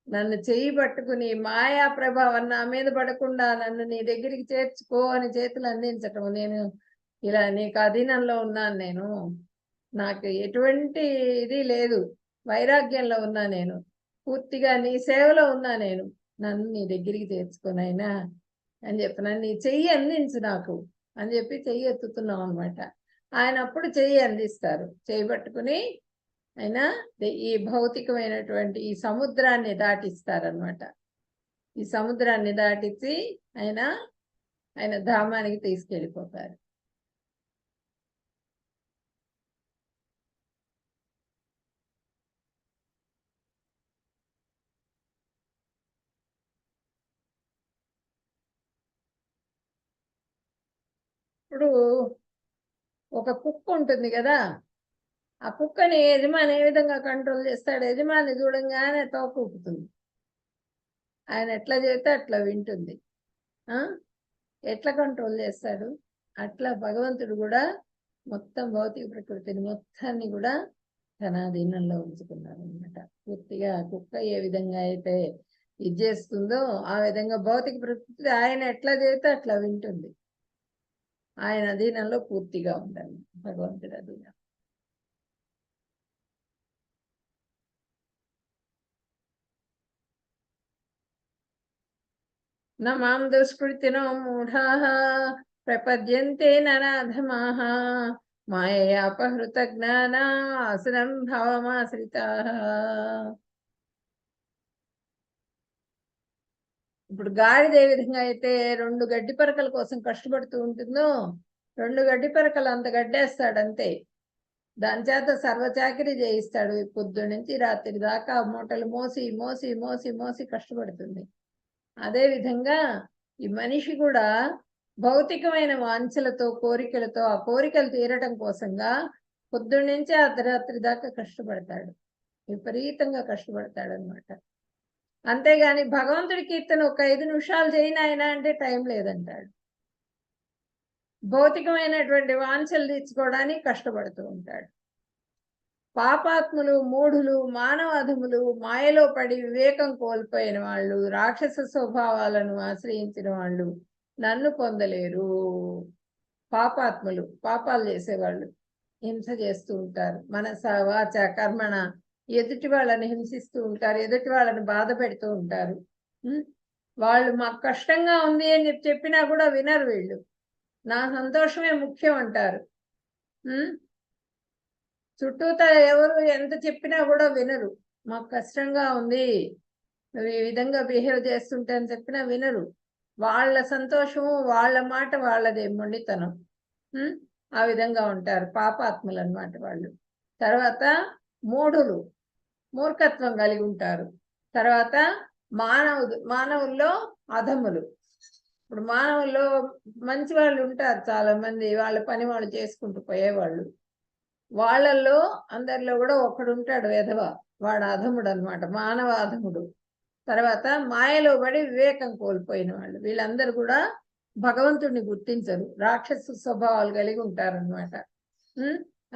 S1: నన్ను చెయ్యి పట్టుకుని మాయా ప్రభావం నా మీద పడకుండా నన్ను నీ దగ్గరికి చేర్చుకో అని చేతులు అందించటం. నేను ఇలా నీకు అధీనంలో ఉన్నాను, నేను నాకు ఎటువంటి ఇది లేదు, వైరాగ్యంలో ఉన్నా, నేను పూర్తిగా నీ సేవలో ఉన్నా, నేను నన్ను నీ దగ్గరికి చేర్చుకోనైనా అని చెప్పిన నీ చెయ్యి అందించు నాకు అని చెప్పి చెయ్యి ఎత్తుతున్నాం అనమాట. ఆయన అప్పుడు చెయ్యి అందిస్తారు. చెయ్యి పట్టుకుని ఆయన ఈ భౌతికమైనటువంటి ఈ సముద్రాన్ని దాటిస్తారనమాట. ఈ సముద్రాన్ని దాటించి ఆయన ధామానికి తీసుకెళ్ళిపోతారు. ఇప్పుడు ఒక కుక్క ఉంటుంది కదా, ఆ కుక్కని యజమాని ఏ విధంగా కంట్రోల్ చేస్తాడు? యజమాని చూడంగానే తోక ఊపుతుంది. ఆయన ఎట్లా చేస్తే అట్లా వింటుంది. ఎట్లా కంట్రోల్ చేస్తాడు? అట్లా భగవంతుడు కూడా మొత్తం భౌతిక ప్రకృతిని మొత్తాన్ని కూడా తన అధీనంలో ఉంచుకున్నాడు అనమాట. పూర్తిగా కుక్క ఏ విధంగా అయితే ఇది చేస్తుందో ఆ విధంగా భౌతిక ప్రకృతి ఆయన ఎట్లా చేస్తే అట్లా వింటుంది. ఆయన అధీనంలో పూర్తిగా ఉండాలి, భగవంతుడి అధీనం. न मां दुष्कृतिनो मूढाः प्रपद्यन्ते नराधमाः माययापहृतज्ञाना आसुरं भावमाश्रिताः. ఇప్పుడు గాడిద ఏ విధంగా అయితే 2 గడ్డి పరకల కోసం కష్టపడుతూ ఉంటుందో, 2 గడ్డి పరకలు అంత గడ్డేస్తాడంతే. దాని చేత సర్వచాకిరి చేయిస్తాడు. పొద్దు నుంచి రాత్రి దాకా మూటలు మోసి మోసి మోసి మోసి కష్టపడుతుంది. అదే విధంగా ఈ మనిషి కూడా భౌతికమైన వాంఛలతో కోరికలతో ఆ కోరికలు తీరటం కోసంగా పొద్దున్నుంచి అర్ధరాత్రి దాకా కష్టపడతాడు, విపరీతంగా కష్టపడతాడు అనమాట. అంతేగాని భగవంతుడి కీర్తన ఒక 5 నిమిషాలు చేయనాయన అంటే టైం లేదంటాడు. భౌతికమైనటువంటి వాంఛలు తీర్చుకోవడానికి కష్టపడుతూ ఉంటాడు. పాపాత్ములు, మూఢులు, మానవాధములు, మాయలో పడి వివేకం కోల్పోయిన వాళ్ళు, రాక్షస స్వభావాలను ఆశ్రయించిన వాళ్ళు నన్ను పొందలేరు. పాపాత్ములు, పాపాలు చేసేవాళ్ళు, హింస చేస్తూ ఉంటారు, మనస వాచ కర్మణ ఎదుటి వాళ్ళని హింసిస్తూ ఉంటారు, ఎదుటి వాళ్ళని బాధ పెడుతూ ఉంటారు. వాళ్ళు మాకు కష్టంగా ఉంది అని చెప్పినా కూడా వినరు. వీళ్ళు నా సంతోషమే ముఖ్యం అంటారు. చుట్టూతా ఎవరు ఎంత చెప్పినా కూడా వినరు. మాకు కష్టంగా ఉంది, నువ్వు ఈ విధంగా బిహేవ్ చేస్తుంటే అని చెప్పినా వినరు. వాళ్ళ సంతోషము, వాళ్ళ మాట వాళ్ళదే, మొండితనం. ఆ విధంగా ఉంటారు, పాపాత్ములు అన్నమాట వాళ్ళు. తర్వాత మూఢులు, మూర్ఖత్వం కలిగి ఉంటారు. తర్వాత మానవుల్లో అధములు. ఇప్పుడు మానవుల్లో మంచి వాళ్ళు ఉంటారు చాలా మంది, వాళ్ళ పని వాళ్ళు చేసుకుంటూ పోయేవాళ్ళు. వాళ్ళల్లో అందరిలో కూడా ఒకడు ఉంటాడు వెధవ, వాడు అధముడు అనమాట, మానవ అధముడు. తర్వాత మాయలో పడి వివేకం కోల్పోయిన వాళ్ళు, వీళ్ళందరూ కూడా భగవంతుడిని గుర్తించరు, రాక్షస స్వభావాలు కలిగి ఉంటారనమాట.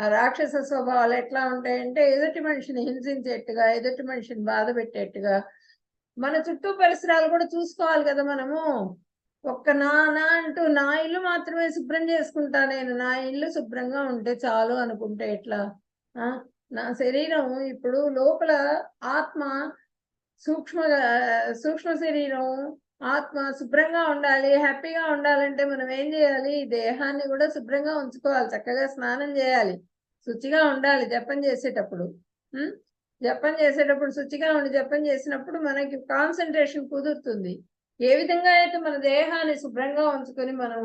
S1: ఆ రాక్షస స్వభావాలు ఎట్లా ఉంటాయంటే ఎదుటి మనిషిని హింసించేట్టుగా, ఎదుటి మనిషిని బాధ పెట్టేట్టుగా. మన చుట్టూ పరిసరాలు కూడా చూసుకోవాలి కదా మనము. ఒక్క నా అంటూ నా ఇల్లు మాత్రమే శుభ్రం చేసుకుంటా, నేను నా ఇల్లు శుభ్రంగా ఉంటే చాలు అనుకుంటే ఎట్లా? నా శరీరం ఇప్పుడు లోపల ఆత్మ సూక్ష్మ శరీరం ఆత్మ శుభ్రంగా ఉండాలి, హ్యాపీగా ఉండాలంటే మనం ఏం చేయాలి? దేహాన్ని కూడా శుభ్రంగా ఉంచుకోవాలి, చక్కగా స్నానం చేయాలి, శుచిగా ఉండాలి. జపం చేసేటప్పుడు శుచిగా ఉండి జపం చేసినప్పుడు మనకి కాన్సన్ట్రేషన్ కుదురుతుంది. ఏ విధంగా అయితే మన దేహాన్ని శుభ్రంగా ఉంచుకొని మనం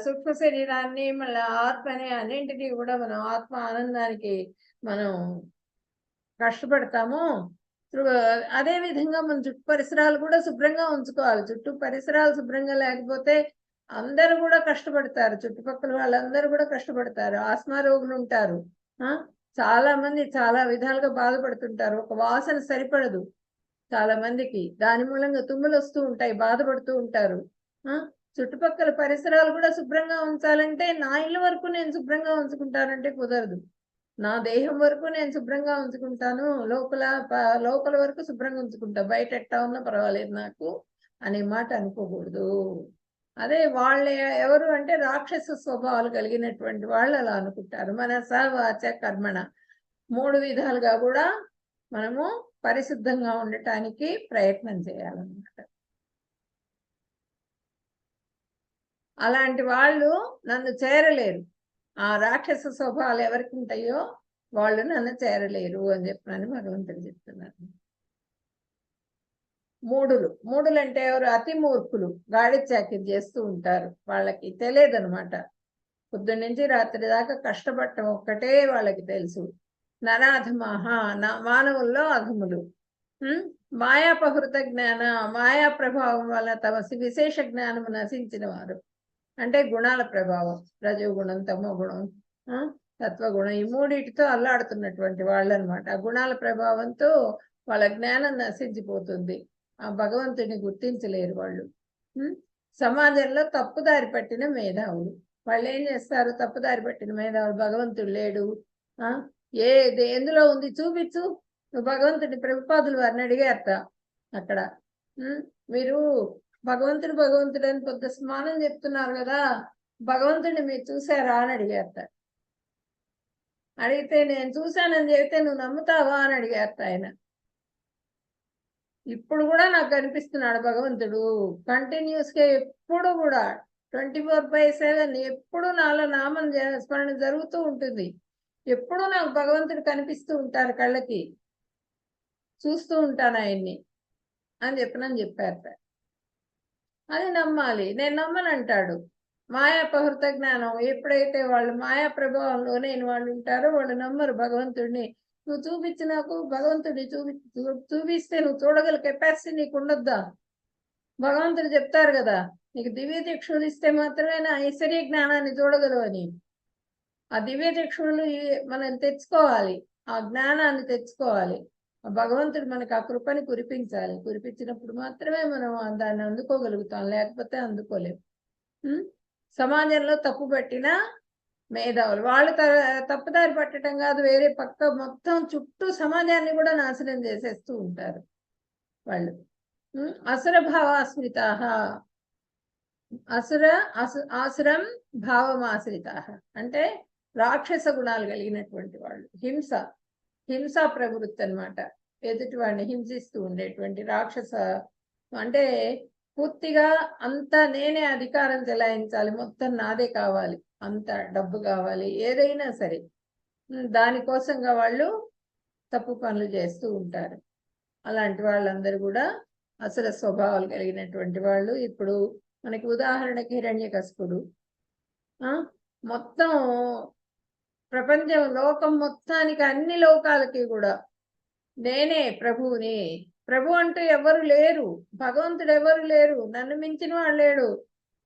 S1: సూక్ష్మ శరీరాన్ని మళ్ళీ ఆత్మని అన్నింటినీ కూడా మనం ఆత్మ ఆనందానికి మనం కష్టపడతాము. అదే విధంగా మన చుట్టూ పరిసరాలు కూడా శుభ్రంగా ఉంచుకోవాలి. చుట్టూ పరిసరాలు శుభ్రంగా లేకపోతే అందరూ కూడా కష్టపడతారు, చుట్టుపక్కల వాళ్ళందరూ కూడా కష్టపడతారు. ఆస్మా రోగులు ఉంటారు, చాలా మంది చాలా విధాలుగా బాధపడుతుంటారు. ఒక వాసన సరిపడదు చాలా మందికి, దాని మూలంగా తుమ్ములు వస్తూ ఉంటాయి, బాధపడుతూ ఉంటారు. చుట్టుపక్కల పరిసరాలు కూడా శుభ్రంగా ఉంచాలంటే నా ఇల్లు వరకు నేను శుభ్రంగా ఉంచుకుంటానంటే కుదరదు. నా దేహం వరకు నేను శుభ్రంగా ఉంచుకుంటాను, లోపల వరకు శుభ్రంగా ఉంచుకుంటా, బయట ఎట్టా ఉన్నా పర్వాలేదు నాకు అనే మాట అనుకోకూడదు. అదే వాళ్ళ ఎవరు అంటే రాక్షస స్వభావాలు కలిగినటువంటి వాళ్ళు అలా అనుకుంటారు. మనస వాచ కర్మణ 3 విధాలుగా కూడా మనము పరిశుద్ధంగా ఉండటానికి ప్రయత్నం చేయాలన్నమాట. అలాంటి వాళ్ళు నన్ను చేరలేరు. ఆ రాక్షస స్వభావాలు ఎవరికి ఉంటాయో వాళ్ళు నన్ను చేరలేరు అని చెప్పినని భగవంతుడు చెప్తున్నారు. మూడులు అంటే ఎవరు? అతి మూర్ఖులు, గాడి చాకిరి చేస్తూ ఉంటారు. వాళ్ళకి తెలియదనమాట. పొద్దున్న నుంచి రాత్రి దాకా కష్టపడటం ఒక్కటే వాళ్ళకి తెలుసు. నరాధమః, మానవుల్లో అధములు. మాయాపహృత జ్ఞాన, మాయా ప్రభావం వల్ల తమ విశేష జ్ఞానము నశించిన వారు. అంటే గుణాల ప్రభావం, రజోగుణం, తమో గుణం, సత్వగుణం, ఈ మూడిటితో అల్లాడుతున్నటువంటి వాళ్ళు అనమాట. ఆ గుణాల ప్రభావంతో వాళ్ళ జ్ఞానం నశించిపోతుంది. ఆ భగవంతుడిని గుర్తించలేరు వాళ్ళు. సమాజంలో తప్పుదారి పట్టిన మేధావులు. వాళ్ళు ఏం చేస్తారు? తప్పుదారి పట్టిన మేధావులు, భగవంతుడు లేడు, ఎందులో ఉంది చూపించు, నువ్వు భగవంతుడిని ప్రభుపాదులు వారిని అడిగారట అక్కడ. మీరు భగవంతుడు అని పెద్ద స్మానం చెప్తున్నారు కదా, భగవంతుడిని మీరు చూసారా అని అడిగారట. అడిగితే నేను చూశానని చెబితే నువ్వు నమ్ముతావా అని అడిగారట ఆయన. ఇప్పుడు కూడా నాకు కనిపిస్తున్నాడు భగవంతుడు, కంటిన్యూస్గా ఎప్పుడు కూడా 24/7 ఎప్పుడు నాలో నామం స్మరణ జరుగుతూ ఉంటుంది. ఎప్పుడు నాకు భగవంతుడు కనిపిస్తూ ఉంటారు, కళ్ళకి చూస్తూ ఉంటాను ఆయన్ని అని చెప్పారట. అది నమ్మాలి. నేను నమ్మనంటాడు. మాయాపహృత జ్ఞానం, ఎప్పుడైతే వాళ్ళు మాయా ప్రభావంలోనే వాళ్ళు ఉంటారో వాళ్ళు నమ్మరు భగవంతుడిని. నువ్వు చూపించి నాకు భగవంతుడిని చూపిస్తే నువ్వు చూడగల కెపాసిటీ నీకు ఉండొద్దా? భగవంతుడు చెప్తారు కదా, నీకు దివ్య చక్షులు ఇస్తే మాత్రమే నా ఐశ్వర్య జ్ఞానాన్ని చూడగలవు అని. ఆ దివ్య చక్షులు మనం తెచ్చుకోవాలి, ఆ జ్ఞానాన్ని తెచ్చుకోవాలి. భగవంతుడు మనకు ఆ కృపని కురిపించాలి. కురిపించినప్పుడు మాత్రమే మనం దాన్ని అందుకోగలుగుతాం, లేకపోతే అందుకోలేము. సమాజంలో తప్పు పట్టిన మేధావులు వాళ్ళు తప్పుదారి పట్టడం కాదు, వేరే పక్క మొత్తం చుట్టూ సమాజాన్ని కూడా నాశనం చేసేస్తూ ఉంటారు వాళ్ళు. అసుర భావాశ్రితా, ఆసురం భావమాశ్రితా అంటే రాక్షస గుణాలు కలిగినటువంటి వాళ్ళు. హింసా ప్రవృత్తి అనమాట. ఎదుటి వాడిని హింసిస్తూ ఉండేటువంటి రాక్షస, అంటే పూర్తిగా అంతా నేనే అధికారం చెలాయించాలి, మొత్తం నాదే కావాలి, అంత డబ్బు కావాలి, ఏదైనా సరే దానికోసంగా వాళ్ళు తప్పు పనులు చేస్తూ ఉంటారు. అలాంటి వాళ్ళందరూ కూడా అసలు స్వభావాలు కలిగినటువంటి వాళ్ళు. ఇప్పుడు మనకి ఉదాహరణకి హిరణ్యకశిపుడు, మొత్తం ప్రపంచం, లోకం మొత్తానికి, అన్ని లోకాలకి కూడా నేనే ప్రభువుని, ప్రభు అంటూ ఎవరు లేరు, భగవంతుడు ఎవరు లేరు, నన్ను మించిన వాడు లేడు,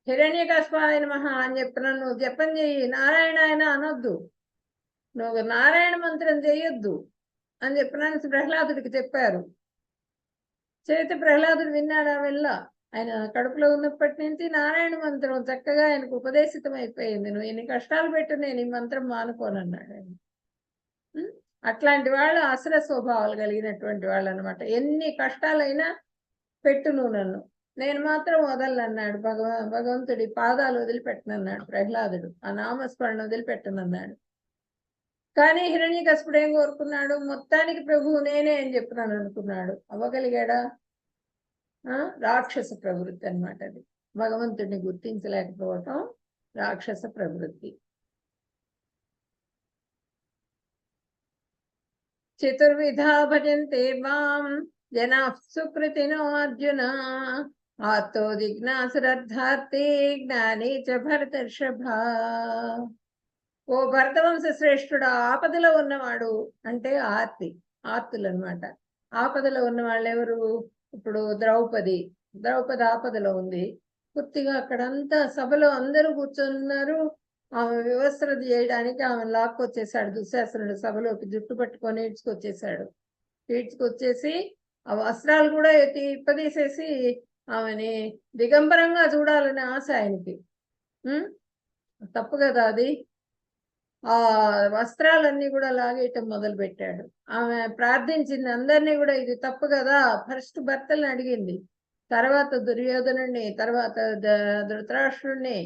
S1: హిరణ్యకశిపాయ నమః అని చెప్పిన నువ్వు జపం చెయ్యి, నారాయణ ఆయన అనొద్దు, నువ్వు నారాయణ మంత్రం చేయొద్దు అని చెప్పిన ప్రహ్లాదుడికి చెప్పారు. చేతి ప్రహ్లాదుడు విన్నాడా? వెళ్ళ ఆయన కడుపులో ఉన్నప్పటి నుంచి నారాయణ మంత్రం చక్కగా ఆయనకు ఉపదేశితం అయిపోయింది. నువ్వు ఎన్ని కష్టాలు పెట్టు, నేను ఈ మంత్రం మానుకోనన్నాడు ఆయన. అట్లాంటి వాళ్ళు అసుర స్వభావాలు కలిగినటువంటి వాళ్ళు అనమాట. ఎన్ని కష్టాలైనా పెట్టు నువ్వు నన్ను, నేను మాత్రం వదలనన్నాడు. భగవంతుడి పాదాలు వదిలిపెట్టనన్నాడు ప్రహ్లాదుడు, ఆ నామస్మరణ వదిలిపెట్టనన్నాడు. కానీ హిరణ్యకశిపుడు ఏం కోరుకున్నాడు? మొత్తానికి ప్రభువు నేనే అని చెప్పినాను అనుకున్నాడు. అవ్వగలిగాడా? రాక్షస ప్రవృత్తి అనమాట అది. భగవంతుడిని గుర్తించలేకపోవటం రాక్షస ప్రవృత్తి. చతుర్విధా భజంతే మాం జనా సుకృతినో అర్జున, ఆర్తో జిజ్ఞాసురర్థార్థి జ్ఞాని చ భరతర్షభ. ఓ భరతవంశ శ్రేష్ఠుడు, ఆపదలో ఉన్నవాడు అంటే ఆర్తులు అనమాట. ఆపదలో ఉన్న వాళ్ళు ఎవరు? ఇప్పుడు ద్రౌపది ఆపదలో ఉంది. పూర్తిగా అక్కడంతా సభలో అందరూ కూర్చున్నారు. ఆమె వ్యవస్థ చేయడానికి ఆమె లాక్కొచ్చేసాడు దుశ్శాసనుడు. సభలోకి జుట్టు పట్టుకొని ఈడ్చుకొచ్చేసి ఆ వస్త్రాలు కూడా ఇప్పదీసేసి ఆమెని దిగంబరంగా చూడాలనే ఆశ ఆయనకి. తప్పు కదా అది. ఆ వస్త్రాలన్నీ కూడా లాగేయటం మొదలు పెట్టాడు. ఆమె ప్రార్థించింది అందరినీ కూడా, ఇది తప్పు కదా. ఫస్ట్ భర్తల్ని అడిగింది, తర్వాత దుర్యోధనుడిని, తర్వాత ధృతరాష్ట్రుడిని,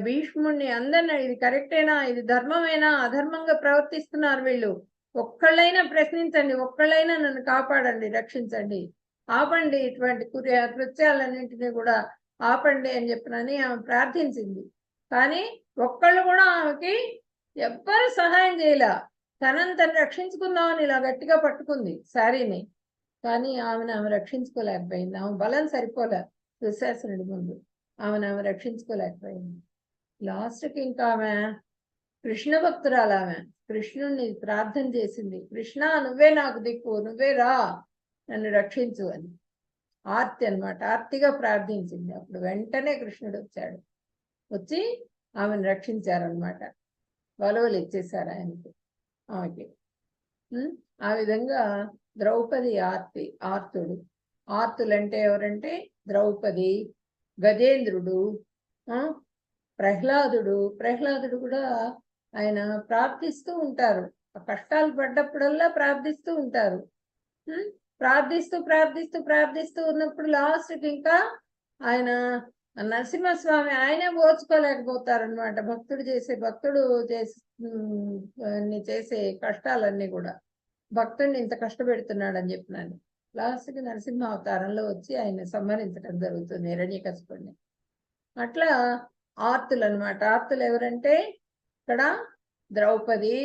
S1: భీష్ముడిని, అందరినీ ఇది కరెక్టేనా, ఇది ధర్మమేనా, అధర్మంగా ప్రవర్తిస్తున్నారు వీళ్ళు, ఒక్కళ్ళైనా ప్రశ్నించండి, ఒక్కళ్ళైనా నన్ను కాపాడండి, రక్షించండి, ఆపండి ఇటువంటి కృత్యాలన్నింటినీ కూడా ఆపండి అని చెప్పినని ఆమె ప్రార్థించింది. కానీ ఒక్కళ్ళు కూడా ఆమెకి ఎవ్వరు సహాయం చేయలే. తనని తను రక్షించుకుందామని ఇలా గట్టిగా పట్టుకుంది శారీని. కానీ ఆమె రక్షించుకోలేకపోయింది. ఆమె బలం సరిపోలే దుశ్శాసనుడి ముందు. ఆమె రక్షించుకోలేకపోయింది. లాస్ట్కి ఇంకా ఆమె కృష్ణ భక్తురాలు. ఆమె కృష్ణుణ్ణి ప్రార్థన చేసింది, కృష్ణ నువ్వే నాకు దిక్కు, నువ్వే రా నన్ను రక్షించు అని. ఆర్తి అనమాట, ఆర్తిగా ప్రార్థించింది. అప్పుడు వెంటనే కృష్ణుడు వచ్చాడు, వచ్చి ఆమెను రక్షించారనమాట. వలవలు ఇచ్చేశారు ఆయనకి, ఆమెకి. ఆ విధంగా ద్రౌపది ఆర్తుడు. ఆర్తులంటే ఎవరంటే ద్రౌపది, గజేంద్రుడు, ప్రహ్లాదుడు కూడా ఆయన ప్రార్థిస్తూ ఉంటారు. కష్టాలు పడ్డప్పుడల్లా ప్రార్థిస్తూ ఉంటారు. ప్రార్థిస్తూ ఉన్నప్పుడు లాస్ట్కి ఇంకా ఆయన నరసింహస్వామి ఆయనే ఓర్చుకోలేకపోతారనమాట. భక్తుడు చేసే కష్టాలన్నీ కూడా భక్తుడిని ఇంత కష్టపెడుతున్నాడని చెప్పినాను. లాస్ట్కి నరసింహ అవతారంలో వచ్చి ఆయన సంహరించడం జరుగుతుంది హిరణ్యకశిపుడిని. అట్లా ఆర్తులు అనమాట. ఆర్తులు ఎవరంటే ఇక్కడ ద్రౌపది,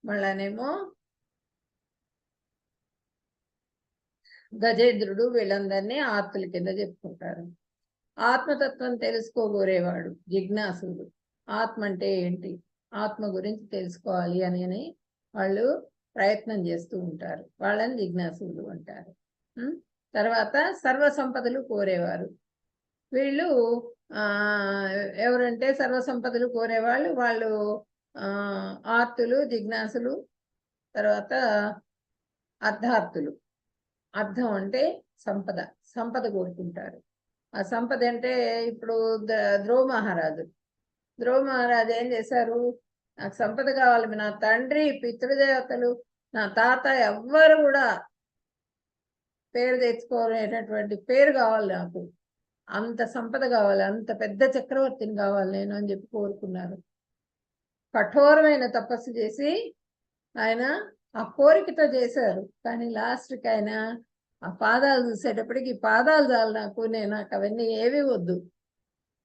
S1: మళ్ళానేమో గజేంద్రుడు, వీళ్ళందరినీ ఆర్తుల కింద చెప్పుకుంటారు. ఆత్మతత్వం తెలుసుకోగోరేవాడు జిజ్ఞాసుడు. ఆత్మ అంటే ఏంటి, ఆత్మ గురించి తెలుసుకోవాలి అని వాళ్ళు ప్రయత్నం చేస్తూ ఉంటారు. వాళ్ళని జిజ్ఞాసులు అంటారు. తర్వాత సర్వ సంపదలు కోరేవారు. వీళ్ళు ఎవరంటే సర్వ సంపదలు కోరేవాళ్ళు, వాళ్ళు ఆర్తులు, జిజ్ఞాసులు. తర్వాత అర్ధార్థులు. అర్థం అంటే సంపద కోరుకుంటారు. ఆ సంపద అంటే ఇప్పుడు ధ్రువ మహారాజు ఏం చేశారు, నాకు సంపద కావాలి, నా తండ్రి, పితృదేవతలు, నా తాత ఎవ్వరు కూడా పేరు తెచ్చుకోలేనటువంటి పేరు కావాలి నాకు, అంత సంపద కావాలి, అంత పెద్ద చక్రవర్తిని కావాలి నేను అని చెప్పి కోరుకున్నారు. కఠోరమైన తపస్సు చేసి ఆయన ఆ కోరికతో చేశారు. కానీ లాస్ట్కి ఆయన ఆ పాదాలు చూసేటప్పటికి, పాదాలు చాలు నాకు, నాకు అవన్నీ ఏవి వద్దు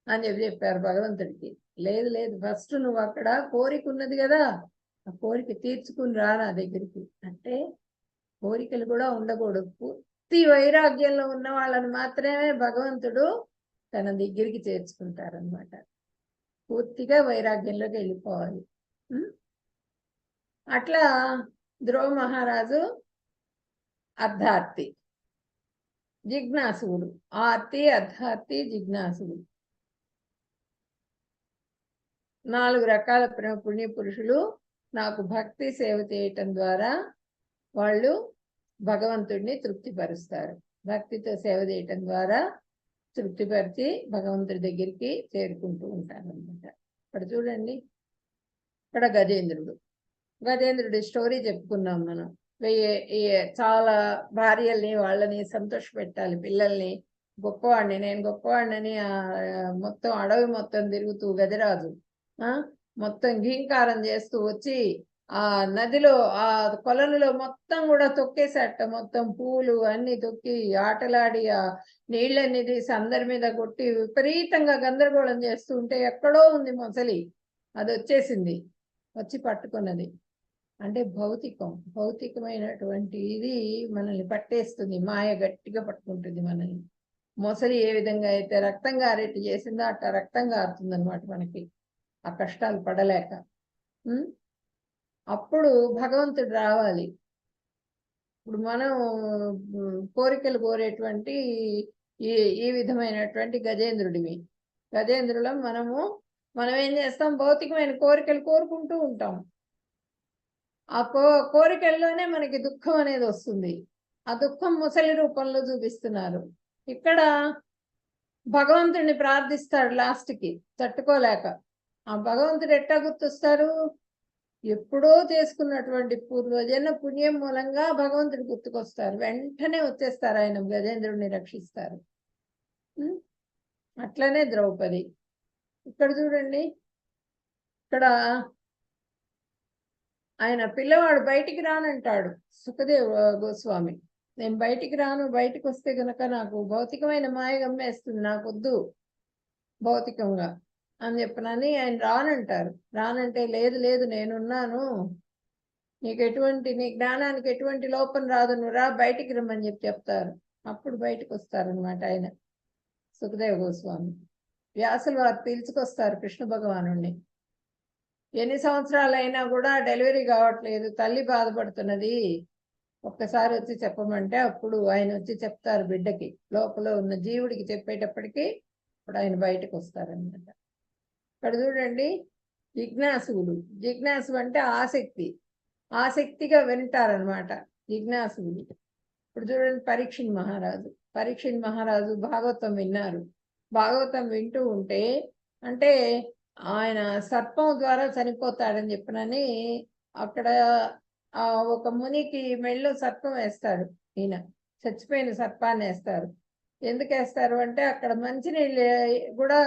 S1: అని చెప్పారు భగవంతుడికి. లేదు ఫస్ట్ నువ్వు అక్కడ కోరిక ఉన్నది కదా, ఆ కోరిక తీర్చుకుని రా నా దగ్గరికి అంటే. కోరికలు కూడా ఉండకూడదు. పూర్తి వైరాగ్యంలో ఉన్న వాళ్ళని మాత్రమే భగవంతుడు తన దగ్గరికి చేర్చుకుంటారనమాట. పూర్తిగా వైరాగ్యంలోకి వెళ్ళిపోవాలి. అట్లా ధ్రువ మహారాజు అర్ధార్థి, జిజ్ఞాసుడు. ఆర్తి, అర్ధార్థి, జిజ్ఞాసుడు 4 రకాల పుణ్య పురుషులు నాకు భక్తి సేవ చేయటం ద్వారా వాళ్ళు భగవంతుడిని తృప్తిపరుస్తారు. భక్తితో సేవ చేయటం ద్వారా తృప్తిపరిచి భగవంతుడి దగ్గరికి చేరుకుంటూ ఉంటారు అన్నమాట. ఇక్కడ చూడండి, ఇక్కడ గజేంద్రుడి స్టోరీ చెప్పుకున్నాం మనం. చాలా భార్యల్ని వాళ్ళని సంతోష పెట్టాలి, పిల్లల్ని. నేను గొప్పవాడిని మొత్తం అడవి మొత్తం తిరుగుతూ గజరాజు మొత్తం ఘీంకారం చేస్తూ వచ్చి ఆ నదిలో, ఆ కొలనులో మొత్తం కూడా తొక్కేసేట. మొత్తం పూలు అన్ని తొక్కి ఆటలాడి ఆ నీళ్ళన్ని తీసి అందరి మీద కొట్టి విపరీతంగా గందరగోళం చేస్తూ ఉంటే ఎక్కడో ఉంది మొసలి, అది వచ్చి పట్టుకున్నది. అంటే భౌతికమైనటువంటి ఇది మనల్ని పట్టేస్తుంది, మాయ గట్టిగా పట్టుకుంటుంది మనల్ని. మొసలి ఏ విధంగా అయితే రక్తం గారేట్టు చేసిందో అట్లా రక్తం గారుతుంది అనమాట మనకి, ఆ కష్టాలు పడలేక. అప్పుడు భగవంతుడు రావాలి. ఇప్పుడు మనం కోరికలు కోరేటువంటి ఈ విధమైనటువంటి గజేంద్రులం మనం ఏం చేస్తాం, భౌతికమైన కోరికలు కోరుకుంటూ ఉంటాం. ఆ కోరికల్లోనే మనకి దుఃఖం అనేది వస్తుంది. ఆ దుఃఖం ముసలి రూపంలో చూపిస్తున్నారు. ఇక్కడ భగవంతుడిని ప్రార్థిస్తాడు లాస్ట్కి తట్టుకోలేక. ఆ భగవంతుడు ఎట్టా గుర్తొస్తారు, ఎప్పుడో చేసుకున్నటువంటి పూర్వజన్మ పుణ్యం మూలంగా భగవంతుడు గుర్తుకొస్తారు. వెంటనే వచ్చేస్తారు, ఆయన గజేంద్రుడిని రక్షిస్తారు. అట్లనే ద్రౌపది. ఇక్కడ చూడండి, ఇక్కడ ఆయన పిల్లవాడు బయటికి రానంటాడు సుఖదేవ్ గోస్వామి. నేను బయటికి రాను, బయటికి వస్తే గనక నాకు భౌతికమైన మాయ గమ్మేస్తుంది, నాకు వద్దు భౌతికంగా అని చెప్పనని ఆయన రానంటారు. రానంటే లేదు లేదు నేనున్నాను, నీ జ్ఞానానికి ఎటువంటి లోపం రాదు, నువ్వు రా బయటికి రమ్మని చెప్తారు. అప్పుడు బయటకు వస్తారనమాట ఆయన సుఖదేవ గోస్వామి. వ్యాసులు వారు పిలుచుకొస్తారు కృష్ణ భగవానుణ్ణి. ఎన్ని సంవత్సరాలైనా కూడా డెలివరీ కావట్లేదు, తల్లి బాధపడుతున్నది, ఒక్కసారి వచ్చి చెప్పమంటే అప్పుడు ఆయన వచ్చి చెప్తారు బిడ్డకి, లోపల ఉన్న జీవుడికి చెప్పేటప్పటికి ఇప్పుడు ఆయన బయటకు వస్తారనమాట. ఇక్కడ చూడండి, జిజ్ఞాసువులు. జిజ్ఞాసు అంటే ఆసక్తి, ఆసక్తిగా వింటారనమాట జిజ్ఞాసువులు. ఇప్పుడు చూడండి, పరీక్షిత్ మహారాజు భాగవతం విన్నారు. భాగవతం వింటూ ఉంటే అంటే ఆయన సర్పం ద్వారా చనిపోతాడని చెప్పనని అక్కడ ఒక మునికి మెళ్ళో సర్పం వేస్తాడు. ఈయన చచ్చిపోయిన సర్పాన్ని వేస్తారు. ఎందుకు వేస్తారు అంటే అక్కడ మంచినీళ్ళు కూడా,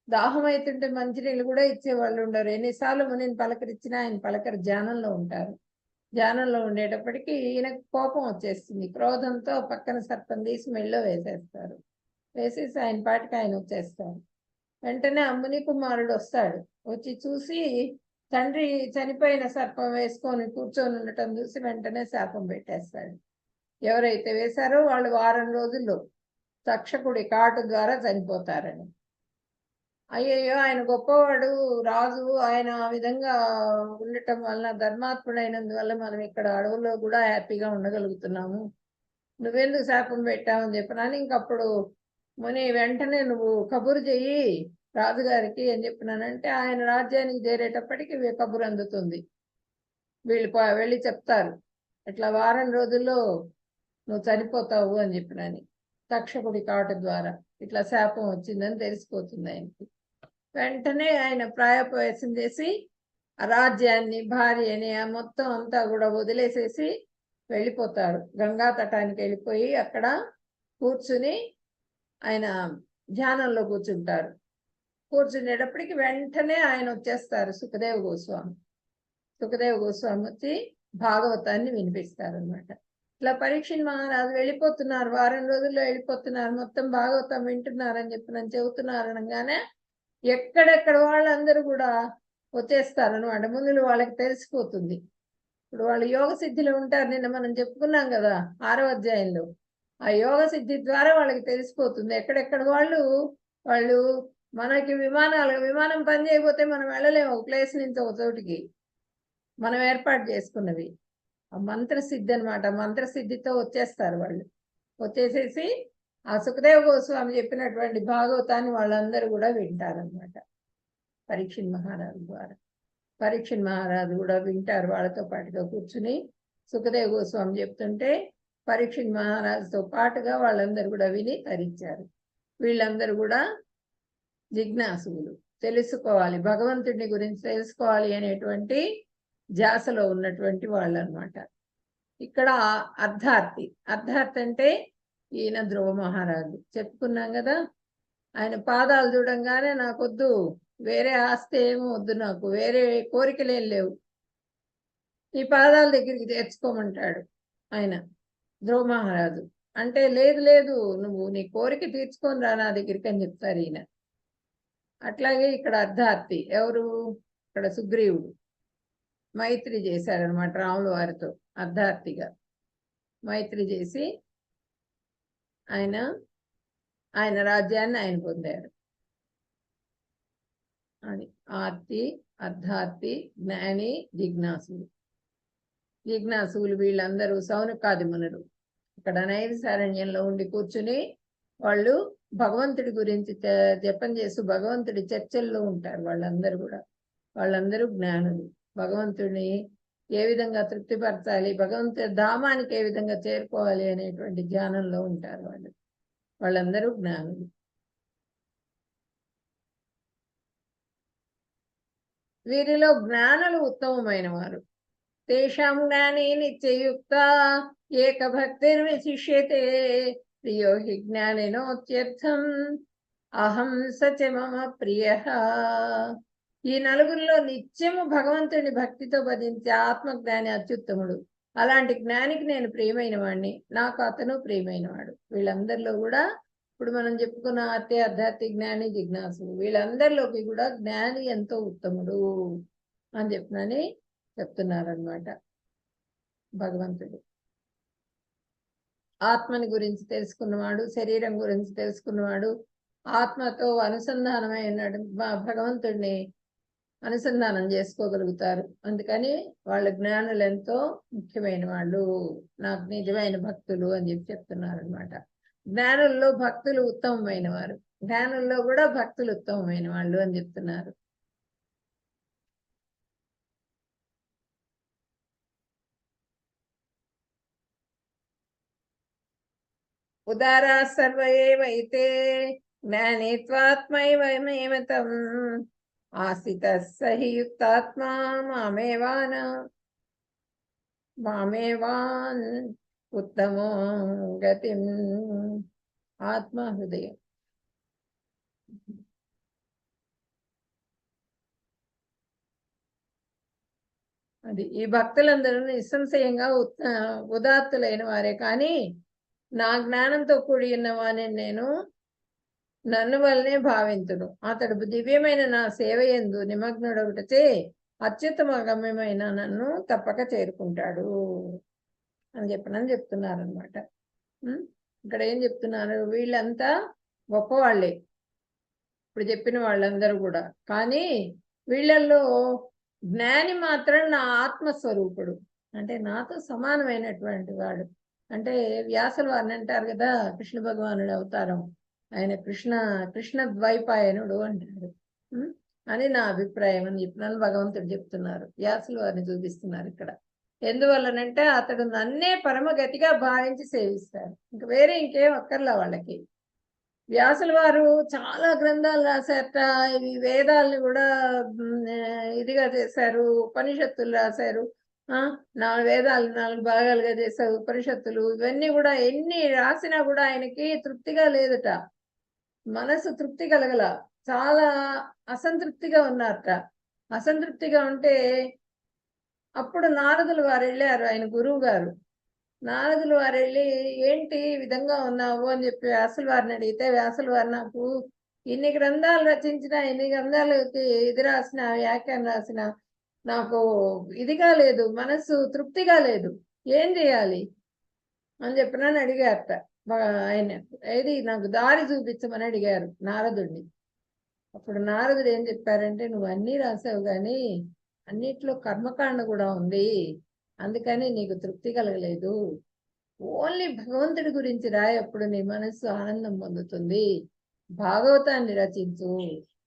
S1: దాహం అవుతుంటే మంచినీళ్ళు కూడా ఇచ్చేవాళ్ళు ఉండరు. ఎన్నిసార్లు మునిని పలకరించినా ఆయన పలకరి ధ్యానంలో ఉంటారు. ధ్యానంలో ఉండేటప్పటికీ ఈయనకు కోపం వచ్చేస్తుంది. క్రోధంతో పక్కన సర్పం తీసి మెళ్ళో వేసేస్తారు. వేసేసి ఆయన పాటికి ఆయన వచ్చేస్తారు. వెంటనే ముని కుమారుడు వస్తాడు. వచ్చి చూసి తండ్రి చనిపోయిన సర్పం వేసుకొని కూర్చొని ఉండటం చూసి వెంటనే శాపం పెట్టేస్తాడు. ఎవరైతే వేశారో వాళ్ళు వారం రోజుల్లో తక్షకుడి కాటు ద్వారా చనిపోతారని. అయ్యయ్యో ఆయన గొప్పవాడు రాజు, ఆయన ఆ విధంగా ఉండటం వలన, ధర్మాత్ముడైనందువల్ల మనం ఇక్కడ అడవుల్లో కూడా హ్యాపీగా ఉండగలుగుతున్నాము, నువ్వెందుకు శాపం పెట్టావని చెప్పినాను. ఇంకప్పుడు ముని వెంటనే నువ్వు కబురు చెయ్యి రాజుగారికి అని చెప్పినానంటే ఆయన రాజ్యానికి చేరేటప్పటికి కబురు అందుతుంది. వీళ్ళు వెళ్ళి చెప్తారు, ఇట్లా వారం రోజుల్లో నువ్వు చనిపోతావు అని చెప్పినాని. తక్షకుడి కాటు ద్వారా ఇట్లా శాపం వచ్చిందని తెలిసిపోతుంది ఆయనకి. వెంటనే ఆయన ప్రాయోపవేశం చేసి రాజ్యాన్ని, భార్యని మొత్తం అంతా కూడా వదిలేసేసి వెళ్ళిపోతారు. గంగా తటానికి వెళ్ళిపోయి అక్కడ కూర్చుని ఆయన ధ్యానంలో కూర్చుంటారు. కూర్చునేటప్పటికి వెంటనే ఆయన వచ్చేస్తారు సుఖదేవ గోస్వామి. సుఖదేవ గోస్వామి వచ్చి భాగవతాన్ని వినిపిస్తారు అనమాట. ఇట్లా పరీక్షిత్ మహారాజు వెళ్ళిపోతున్నారు, వారం రోజుల్లో వెళ్ళిపోతున్నారు, మొత్తం భాగవతం వింటున్నారని చెప్పి నన్ను చెబుతున్నారు అనగానే ఎక్కడెక్కడ వాళ్ళందరూ కూడా వచ్చేస్తారు అనమాట. ముందు వాళ్ళకి తెలిసిపోతుంది. ఇప్పుడు వాళ్ళు యోగ సిద్ధిలో ఉంటారు. నిన్న మనం చెప్పుకున్నాం కదా 6వ అధ్యాయంలో. ఆ యోగ సిద్ధి ద్వారా వాళ్ళకి తెలిసిపోతుంది ఎక్కడెక్కడ వాళ్ళు మనకి విమానం పని చేయకపోతే మనం వెళ్ళలేము ఒక ప్లేస్ నుంచి ఒక చోటికి. మనం ఏర్పాటు చేసుకున్నవి ఆ మంత్రసిద్ధి అనమాట. మంత్రసిద్ధితో వచ్చేస్తారు వాళ్ళు. వచ్చేసేసి ఆ సుఖదేవ గోస్వామి చెప్పినటువంటి భాగవతాన్ని వాళ్ళందరూ కూడా వింటారనమాట పరీక్షిత్ మహారాజు ద్వారా. పరీక్షిత్ మహారాజు కూడా వింటారు వాళ్ళతో పాటుగా కూర్చుని. సుఖదేవ గోస్వామి చెప్తుంటే పరీక్షిత్ మహారాజుతో పాటుగా వాళ్ళందరూ కూడా విని తరించారు. వీళ్ళందరూ కూడా జిజ్ఞాసులు, తెలుసుకోవాలి, భగవంతుడిని గురించి తెలుసుకోవాలి అనేటువంటి ధ్యాసలో ఉన్నటువంటి వాళ్ళు అనమాట. ఇక్కడ అర్ధార్థి అంటే ఈయన ధ్రువ మహారాజు చెప్పుకున్నాం కదా. ఆయన పాదాలు చూడంగానే నాకొద్దు, వేరే ఆస్తి ఏమో వద్దు, నాకు వేరే కోరికలేం లేవు, ఈ పాదాల దగ్గరికి తెచ్చుకోమంటాడు ఆయన ధ్రువ మహారాజు. అంటే లేదు లేదు, నువ్వు నీ కోరిక తీర్చుకొని రా నా దగ్గరికి అని చెప్తారు ఈయన. అట్లాగే ఇక్కడ అర్ధార్థి ఎవరు, ఇక్కడ సుగ్రీవుడు మైత్రి చేశాడనమాట రాముల వారితో. అర్ధార్థిగా మైత్రి చేసి ఆయన రాజ్యాన్ని ఆయన పొందాడు. అది ఆర్తి, అర్ధార్థి, జ్ఞాని, జిజ్ఞాసులు వీళ్ళందరూ సౌనకాది మునులు ఇక్కడ నైమిషారణ్యంలో ఉండి కూర్చుని వాళ్ళు భగవంతుడి గురించి జపం చేస్తూ భగవంతుడి చర్చల్లో ఉంటారు. వాళ్ళందరూ జ్ఞానులు. భగవంతుడిని ఏ విధంగా తృప్తిపరచాలి, భగవంతుడి ధామానికి ఏ విధంగా చేరుకోవాలి అనేటువంటి ధ్యానంలో ఉంటారు వాళ్ళందరూ జ్ఞానులు. వీరిలో జ్ఞానులు ఉత్తమమైన వారు. తేషాం జ్ఞానే నిత్యయుక్త ఏకభక్తిర్విశిష్యతే ప్రియో హి జ్ఞానినోత్యర్థం అహం సచ మమ ప్రియః. ఈ నలుగురిలో నిత్యము భగవంతుని భక్తితో భజించే ఆత్మజ్ఞాని అత్యుత్తముడు. అలాంటి జ్ఞానికి నేను ప్రియమైన వాడిని, నాకు అతను ప్రియమైన వాడు. వీళ్ళందరిలో కూడా ఇప్పుడు మనం చెప్పుకున్న ఆర్తి, అర్ధార్థి, జ్ఞాని, జిజ్ఞాసు వీళ్ళందరిలోకి కూడా జ్ఞాని ఎంతో ఉత్తముడు అని చెప్పినని చెప్తున్నారనమాట భగవంతుడు. ఆత్మని గురించి తెలుసుకున్నవాడు, శరీరం గురించి తెలుసుకున్నవాడు, ఆత్మతో అనుసంధానమైన భగవంతుడిని అనుసంధానం చేసుకోగలుగుతారు. అందుకని వాళ్ళ జ్ఞానులు ఎంతో ముఖ్యమైన వాళ్ళు, నాకు నిజమైన భక్తులు అని చెప్తున్నారు అనమాట. జ్ఞానుల్లో భక్తులు ఉత్తమమైన వారు, జ్ఞానుల్లో కూడా భక్తులు ఉత్తమమైన వాళ్ళు అని చెప్తున్నారు. ఉదారా సర్వ ఏవైతే జ్ఞానిత్వాత్మైవమేమతం ఆసిత సహి యుక్తాత్మా మామేవాన్ ఉత్తమో గతిం. ఆత్మ హృదయం. అది ఈ భక్తులందరూ నిస్సంశయంగా ఉదాత్తులైన వారే, కానీ నా జ్ఞానంతో కూడి ఉన్నవాని నేను నన్ను వల్లనే భావింతును. అతడు దివ్యమైన నా సేవ యందు నిమగ్నుడొకటచే అత్యుత్తమ గమ్యమైన నన్ను తప్పక చేరుకుంటాడు అని చెప్తున్నారనమాట. ఇక్కడ ఏం చెప్తున్నారు, వీళ్ళంతా గొప్పవాళ్ళే ఇప్పుడు చెప్పిన వాళ్ళందరూ కూడా, కానీ వీళ్ళల్లో జ్ఞాని మాత్రం నా ఆత్మస్వరూపుడు, అంటే నాతో సమానమైనటువంటి వాడు. అంటే వ్యాసుల వారిని అంటారు కదా, కృష్ణ భగవానుడు అవతారం, ఆయన కృష్ణ ద్వైపాయనుడు అంటారు అని నా అభిప్రాయం అని చెప్పినాను భగవంతుడు చెప్తున్నారు. వ్యాసుల వారిని చూపిస్తున్నారు ఇక్కడ. ఎందువల్లనంటే అతడు నన్నే పరమగతిగా భావించి సేవిస్తారు, ఇంక వేరే ఇంకేం అక్కర్లా వాళ్ళకి. వ్యాసుల వారు చాలా గ్రంథాలు రాశారట, ఇవి వేదాలని కూడా ఇదిగా చేశారు, ఉపనిషత్తులు రాశారు. 4 వేదాలు 4 భాగాలుగా చేశారు, ఉపనిషత్తులు. ఇవన్నీ కూడా ఎన్ని రాసినా కూడా ఆయనకి తృప్తిగా లేదట, మనసు తృప్తి కలగల, చాలా అసంతృప్తిగా ఉన్నారట. అసంతృప్తిగా ఉంటే అప్పుడు నారదులు వారు వెళ్ళారు, ఆయన గురువు గారు. నారదులు వారు వెళ్ళి, ఏంటి ఈ విధంగా ఉన్నావు అని చెప్పి వ్యాసుల వారిని అడిగితే, వ్యాసుల వారు నాకు ఇన్ని గ్రంథాలు రచించిన, ఇన్ని గ్రంథాలకి ఇది రాసిన, వ్యాఖ్యానం రాసిన, నాకు ఇదిగా లేదు, మనసు తృప్తిగా లేదు, ఏం చేయాలి అని చెప్పినని అడిగారట ఆయన. ఏది నాకు దారి చూపించమని అడిగారు నారదుడిని. అప్పుడు నారదుడు ఏం చెప్పారంటే, నువ్వు అన్నీ రాసావు కానీ అన్నిట్లో కర్మకాండ కూడా ఉంది, అందుకని నీకు తృప్తి కలగలేదు. ఓన్లీ భగవంతుడి గురించి రాయి, అప్పుడు నీ మనస్సు ఆనందం పొందుతుంది, భాగవతాన్ని రచించు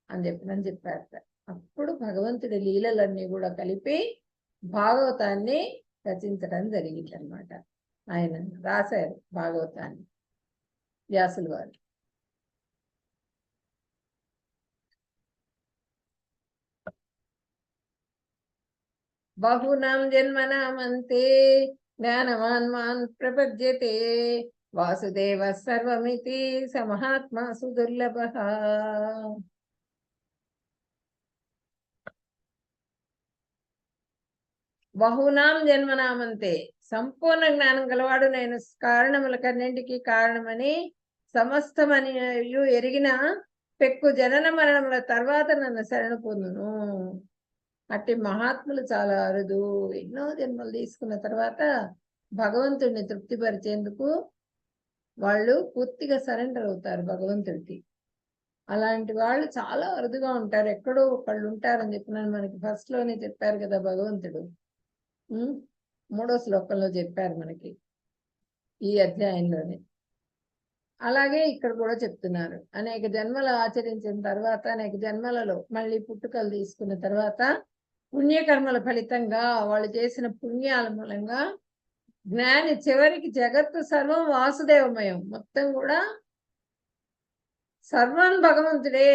S1: అని చెప్పారట. అప్పుడు భగవంతుడి లీలలన్నీ కూడా కలిపి భాగవతాన్ని రచించడం జరిగిందనమాట. ఆయన రాశారు భాగవతాన్ని వ్యాసుల వారు. బహూనాం జన్మనామంతే జ్ఞానవాన్ మాన్ ప్రపద్యతే వాసుదేవ సర్వమితి సమహాత్మా సుదుర్లభ. బహునాం జన్మనామంతే, సంపూర్ణ జ్ఞానం గలవాడు నేను కారణములకన్నింటికి కారణమని సమస్తమని ఎరిగిన పెక్కు జనన మరణముల తర్వాత నన్ను శరణు పొందును. అట్టి మహాత్ములు చాలా అరుదు. ఎన్నో జన్మలు తీసుకున్న తర్వాత భగవంతుడిని తృప్తిపరిచేందుకు వాళ్ళు పూర్తిగా సరెండర్ అవుతారు భగవంతుడికి. అలాంటి వాళ్ళు చాలా అరుదుగా ఉంటారు, ఎక్కడో ఒకళ్ళు ఉంటారని చెప్పినాను. మనకి ఫస్ట్ లోనే చెప్పారు కదా భగవంతుడు, 3వ శ్లోకంలో చెప్పారు మనకి ఈ అధ్యాయంలోనే. అలాగే ఇక్కడ కూడా చెప్తున్నారు, అనేక జన్మలు ఆచరించిన తర్వాత, అనేక జన్మలలో మళ్ళీ పుట్టుకలు తీసుకున్న తర్వాత పుణ్యకర్మల ఫలితంగా వాళ్ళు చేసిన పుణ్యాల మూలంగా జ్ఞాని చివరికి జగత్తు సర్వం వాసుదేవమయం, మొత్తం కూడా సర్వం భగవంతుడే,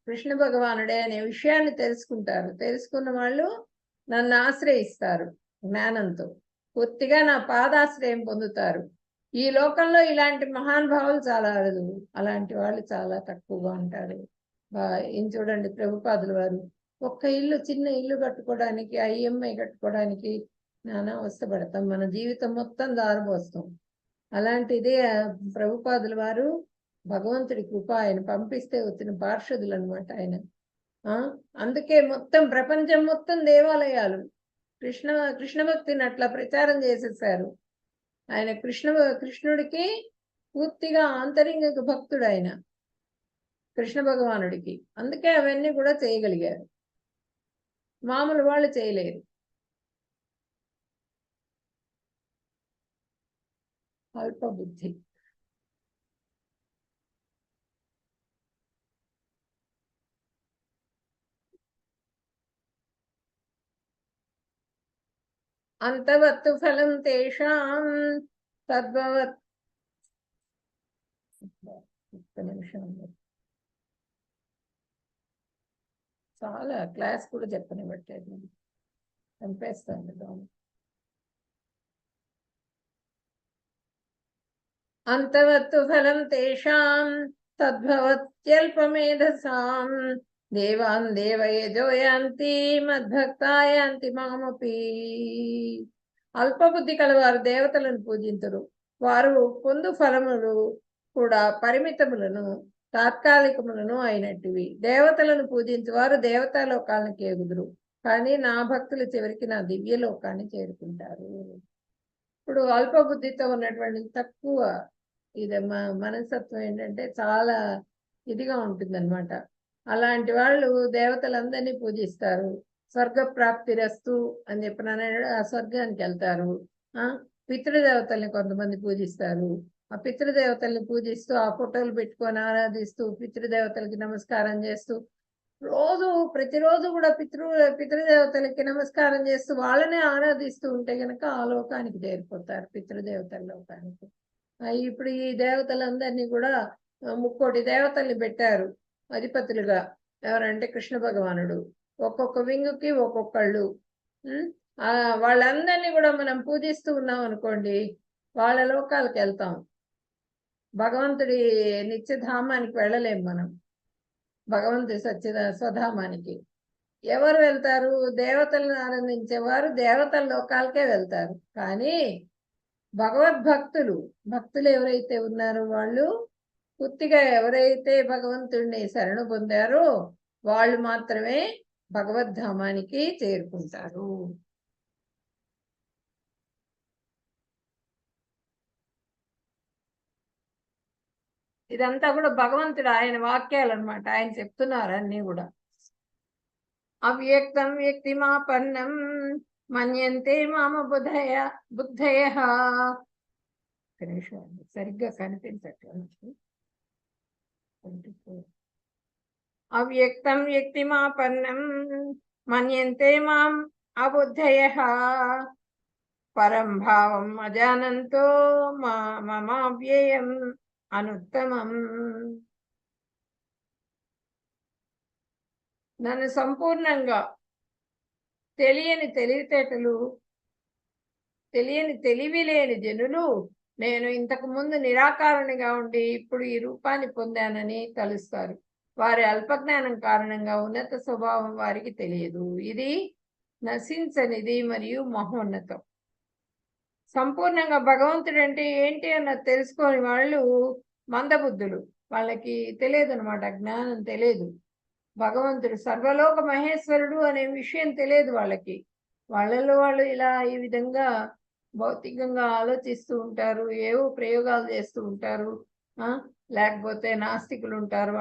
S1: కృష్ణ భగవానుడే అనే విషయాన్ని తెలుసుకుంటారు. తెలుసుకున్న వాళ్ళు నన్ను ఆశ్రయిస్తారు జ్ఞానంతో, పూర్తిగా నా పాదాశ్రయం పొందుతారు. ఈ లోకంలో ఇలాంటి మహానుభావులు చాలా అరుదు, అలాంటి వాళ్ళు చాలా తక్కువగా ఉంటారు. ఏం చూడండి, ప్రభుపాదుల వారు ఒక్క ఇల్లు, చిన్న ఇల్లు కట్టుకోవడానికి, IMI కట్టుకోవడానికి నానా అవస్థపడతాం, మన జీవితం మొత్తం దారబోస్తాం. అలాంటిది ప్రభుపాదుల వారు భగవంతుడి కృప, ఆయన పంపిస్తే వచ్చిన పార్షదులు అనమాట ఆయన. అందుకే మొత్తం ప్రపంచం మొత్తం దేవాలయాలు కృష్ణ భక్తిని అట్లా ప్రచారం చేసేసారు. ఆయన కృష్ణుడికి పూర్తిగా ఆంతరింగిక భక్తుడు ఆయన, కృష్ణ భగవానుడికి. అందుకే అవన్నీ కూడా చేయగలిగారు, మామూలు వాళ్ళు చేయలేరు. అల్ప బుద్ధి. అంతవత్తు ఫలం తేషాం తద్భవత్. ఒక్క నిమిషం, చాలా క్లాస్ కూడా చెప్పనివ్వట్లేదు, చంపేస్తాను దాన్ని. అంతవత్తు ఫలం తేషాం తద్భవత్యల్పమేధసాం దేవాన్ దేవయజో యాంతి మద్భక్తా యాంతి మామపి. అల్పబుద్ధి కలవారు దేవతలను పూజింతురు, వారు పొందు ఫలములు కూడా పరిమితములను తాత్కాలికములను అయినట్టువి. దేవతలను పూజించు వారు దేవతాలోకాలను ఎగుదురు, కానీ నా భక్తులు చివరికి నా దివ్య లోకాన్ని చేరుకుంటారు. ఇప్పుడు అల్పబుద్ధితో ఉన్నటువంటి తక్కువ ఇది మనస్తత్వం ఏంటంటే చాలా ఇదిగా ఉంటుందన్నమాట. అలాంటి వాళ్ళు దేవతలందరినీ పూజిస్తారు. స్వర్గ ప్రాప్తి రస్తు అని చెప్పినాడు, ఆ స్వర్గానికి వెళ్తారు. పితృదేవతల్ని కొంతమంది పూజిస్తారు. ఆ పితృదేవతల్ని పూజిస్తూ ఆ ఫోటోలు పెట్టుకొని ఆరాధిస్తూ పితృదేవతలకి నమస్కారం చేస్తూ ప్రతిరోజు కూడా పితృదేవతలకి నమస్కారం చేస్తూ వాళ్ళనే ఆరాధిస్తూ ఉంటే గనక ఆ లోకానికి చేరిపోతారు, పితృదేవతల లోకానికి. ఇప్పుడు ఈ దేవతలందరినీ కూడా 30 దేవతల్ని పెట్టారు అధిపతులుగా. ఎవరంటే కృష్ణ భగవానుడు. ఒక్కొక్క వింగుకి ఒక్కొక్కళ్ళు. వాళ్ళందరినీ కూడా మనం పూజిస్తూ ఉన్నాం అనుకోండి, వాళ్ళ లోకాలకు వెళ్తాం. భగవంతుడి నిత్యధామానికి వెళ్ళలేం మనం, భగవంతుడి స్వధామానికి. ఎవరు వెళ్తారు? దేవతలను ఆనందించేవారు దేవతల లోకాలకే వెళ్తారు. కానీ భక్తులు ఎవరైతే ఉన్నారో వాళ్ళు పూర్తిగా ఎవరైతే భగవంతుడిని శరణు పొందారో వాళ్ళు మాత్రమే భగవద్ధామానికి చేరుకుంటారు. ఇదంతా కూడా భగవంతుడు ఆయన వాక్యాలు అన్నమాట, ఆయన చెప్తున్నారు అన్ని కూడా. అవ్యక్తం వ్యక్తిమాపన్నం మన్యంతే మామ బుద్ధయ. సరిగ్గా కనిపించట్లేదు. అవ్యక్తం వ్యక్తిమాపన్నం మన్యంతే మాం అబుద్ధయ పరం భావం అజానంతో మమావ్యయం అనుత్తమం. నన్ను సంపూర్ణంగా తెలియని తెలివితేటలు, తెలియని తెలివి లేని జనులు నేను ఇంతకు ముందు నిరాకారునిగా ఉండి ఇప్పుడు ఈ రూపాన్ని పొందానని తలుస్తారు. వారి అల్పజ్ఞానం కారణంగా ఉన్నత స్వభావం వారికి తెలియదు. ఇది నశించనిది మరియు మహోన్నతం. సంపూర్ణంగా భగవంతుడు అంటే ఏంటి అన్నది తెలుసుకోని వాళ్ళు మందబుద్ధులు, వాళ్ళకి తెలియదు అనమాట, జ్ఞానం తెలియదు. భగవంతుడు సర్వలోక మహేశ్వరుడు అనే విషయం తెలియదు వాళ్ళకి. వాళ్ళలో వాళ్ళు ఇలా ఈ విధంగా భౌతికంగా ఆలోచిస్తూ ఉంటారు, ఏవో ప్రయోగాలు చేస్తూ ఉంటారు. లేకపోతే నాస్తికులు ఉంటారు,